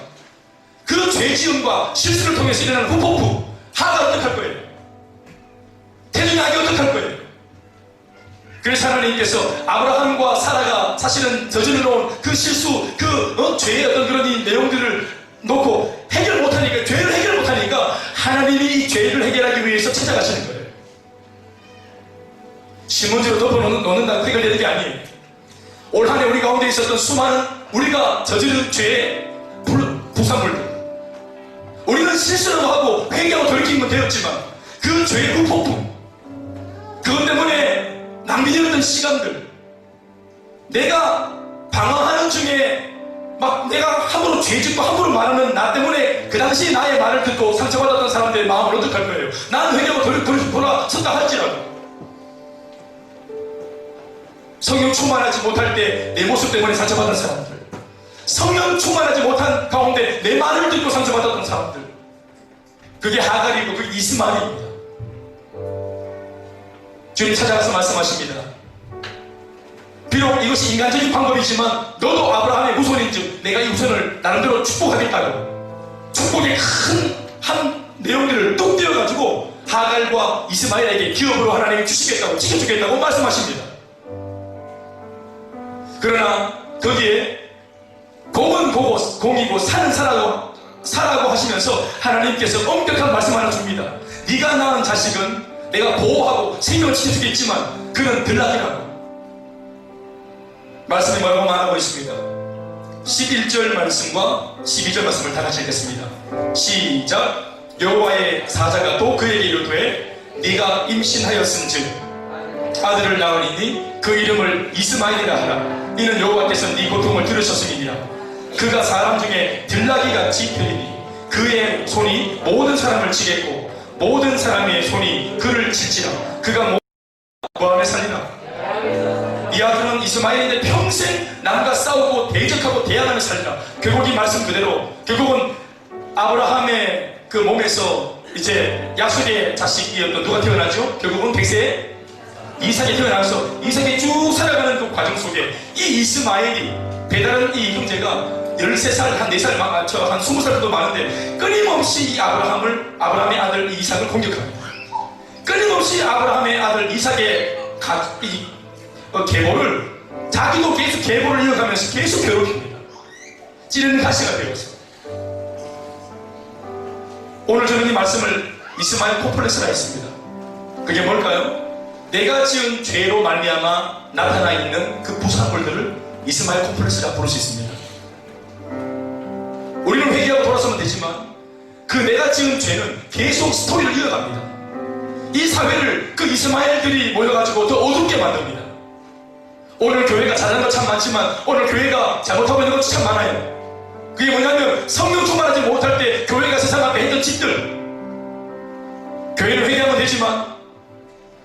그 죄지음과 실수를 통해서 일어나는 후폭풍, 하가 어떡할 거예요? 태중의 악이 어떡할 거예요? 그래서 하나님께서 아브라함과 사라가 사실은 저질러 놓은 그 실수, 죄의 어떤 그런 이 내용들을 놓고 해결 못하니까, 죄를 해결 못하니까 하나님이 이 죄를 해결하기 위해서 찾아가시는 거예요. 신문지로 덮어놓는다고 해결되는 게 아니에요. 올 한 해 우리 가운데 있었던 수많은 우리가 저지른 죄의 부산물들, 우리는 실수라고 하고 회개하고 돌이키면 되었지만 그 죄의 후폭풍, 그것 때문에 낭비되었던 시간들, 내가 방황하는 중에 막 내가 함부로 죄짓고 함부로 말하는 나 때문에 그 당시 나의 말을 듣고 상처받았던 사람들의 마음을 어떡할 거예요? 난 회개하고 돌아섰다 할지라도 성령 충만하지 못할 때 내 모습 때문에 상처받은 사람들, 성령 충만하지 못한 가운데 내 말을 듣고 상처받았던 사람들, 그게 하갈이고 그게 이스마엘입니다. 주님 찾아가서 말씀하십니다. 비록 이것이 인간적인 방법이지만 너도 아브라함의 후손인즉 내가 이 후손을 나름대로 축복하겠다고, 축복의 큰 한 내용들을 뚝 띄어가지고 하갈과 이스마엘에게 기업으로 하나님이 주시겠다고, 지켜주겠다고 말씀하십니다. 그러나 거기에 공은 공이고 산은 사라고 하시면서 하나님께서 엄격한 말씀 하나 줍니다. 네가 낳은 자식은 내가 보호하고 생명을 지켜주겠지만 그는 들락이라고. 말씀이 뭐라고 말하고 있습니다. 11절 말씀과 12절 말씀을 다 같이 읽겠습니다. 시작. 여호와의 사자가 또 그에게 이르되 네가 임신하였은즉 아들을 낳으리니 그 이름을 이스마엘이라 하라. 이는 여호와께서 네 고통을 들으셨음이니라. 그가 사람 중에 들나귀같이 되리니 그의 손이 모든 사람을 치겠고 모든 사람의 손이 그를 칠지라. 그가 모함에 살리라. 이 아들은 이스마엘인데 평생 남과 싸우고 대적하고 대항하며 살리라. 결국 이 말씀 그대로 결국은 아브라함의 그 몸에서 이제 야술의 자식이었던 누가 태어나죠? 결국은 백세의 이삭이 태어나서 이삭이 쭉 살아가는 그 과정 속에 이 이스마엘이, 배다른 이 형제가 13살, 한 4살 맞춰 한 20살 정도 많은데 끊임없이 이 아브라함의 아들 이삭을 공격합니다. 끊임없이 아브라함의 아들 이삭의 계보를, 자기도 계속 계보를 이어가면서 계속 괴롭힙니다. 찌르는 가시가 되어서. 오늘 저는 이 말씀을 이스마엘 콤플렉스라 했습니다. 그게 뭘까요? 내가 지은 죄로 말미암아 나타나 있는 그 부산물들을 이스마엘 콤플렉스라 부를 수 있습니다. 우리는 회개하고 돌아서면 되지만 그 내가 지은 죄는 계속 스토리를 이어갑니다. 이 사회를 그 이스마엘들이 모여가지고 더 어둡게 만듭니다. 오늘 교회가 잘하는 것 참 많지만 오늘 교회가 잘못하고 있는 것도 참 많아요. 그게 뭐냐면 성령 충만하지 못할 때 교회가 세상 앞에 했던 짓들, 교회를 회개하면 되지만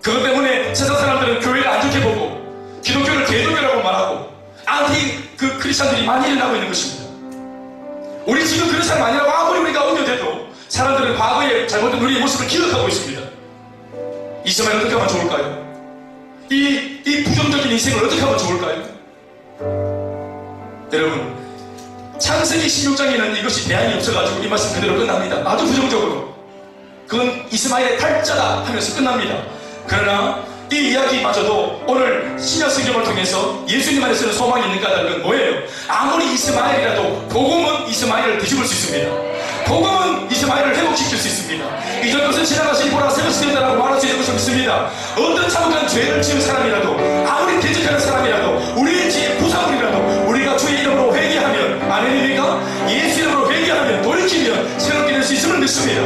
그것 때문에 세상 사람들은 교회를 안 좋게 보고 기독교를 개독교라고 말하고 안티 그 크리스찬들이 많이 일어나고 있는 것입니다. 우리 지금 그런 사람 아니라고 아무리 우리가 언급해도 사람들은 과거의 잘못된 우리의 모습을 기억하고 있습니다. 이스마엘 어떻게 하면 좋을까요? 이 부정적인 인생을 어떻게 하면 좋을까요? 여러분, 창세기 16장에는 이것이 대안이 없어가지고 이 말씀 그대로 끝납니다. 아주 부정적으로. 그건 이스마엘의 달자다 하면서 끝납니다. 그러나 이 이야기마저도 오늘 신약 성경을 통해서 예수님 안에서는 소망이 있는 까닭은 뭐예요? 아무리 이스마엘이라도 복음은 이스마엘을 뒤집을 수 있습니다. 복음은 이스마엘을 회복시킬 수 있습니다. 이전 것은 지나가시니 보라 새로 시대다라고 말할 수 있는 것을 믿습니다. 어떤 참혹한 죄를 지은 사람이라도, 아무리 대적하는 사람이라도, 우리의 지혜 부사물이라도 우리가 주의 이름으로 회개하면, 아멘입니까? 예수 이름으로 회개하면, 돌이키면 새롭게 될 수 있음을 믿습니다.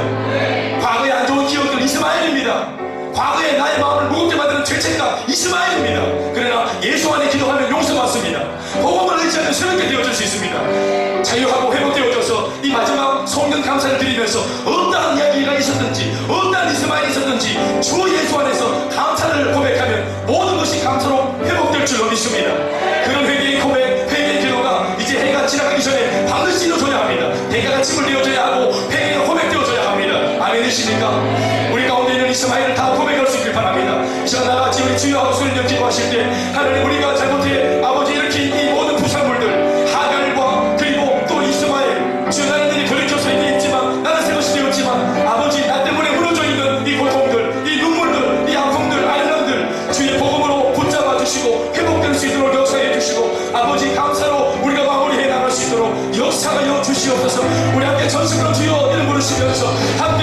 과거의 안 좋은 기억들 이스마엘입니다. 과거에 나의 마음을 무겁게 만드는 죄책감 이스마엘입니다. 그러나 예수 안에 기도하면 용서받습니다. 복음을 의지하면 새롭게 되어질 수 있습니다. 자유하고 회복되어져서 이 마지막 성령 감사를 드리면서 어떠한 이야기가 있었든지, 어떠한 이스마엘이 있었든지 주 예수 안에서 감사를 고백하면 모든 것이 감사로 회복될 줄로 믿습니다. 그런 회개의 고백, 회개의 기도가 이제 해가 지나가기 전에 반드시 이루어져야 합니다. 대가가 침을 되어져야 하고 회개가 고백되어져야 합니다. 아멘이십니까? 우리 가운데 있는 이스마엘을 다 고백할 수 있길 바랍니다. 이 시간 나같이 우리 주여 소리를 기도하실 때, 하나님 우리가 잘못해 아버지 일으킨 이 모든 부산물들, 하갈과 그리고 또 이스마엘, 주여 나는 일이 돌이켜서 있지만, 나는 새 것이 되었지만, 아버지 나 때문에 무너져 있는 이 고통들, 이 눈물들, 이 아픔들, 아련함들 주의 복음으로 붙잡아 주시고 회복될 수 있도록 역사해 주시고, 아버지 감사로 우리가 마무리해 나갈 수 있도록 역사하여 주시옵소서. 우리 함께 전심으로 주여 이름 부르시면서 함께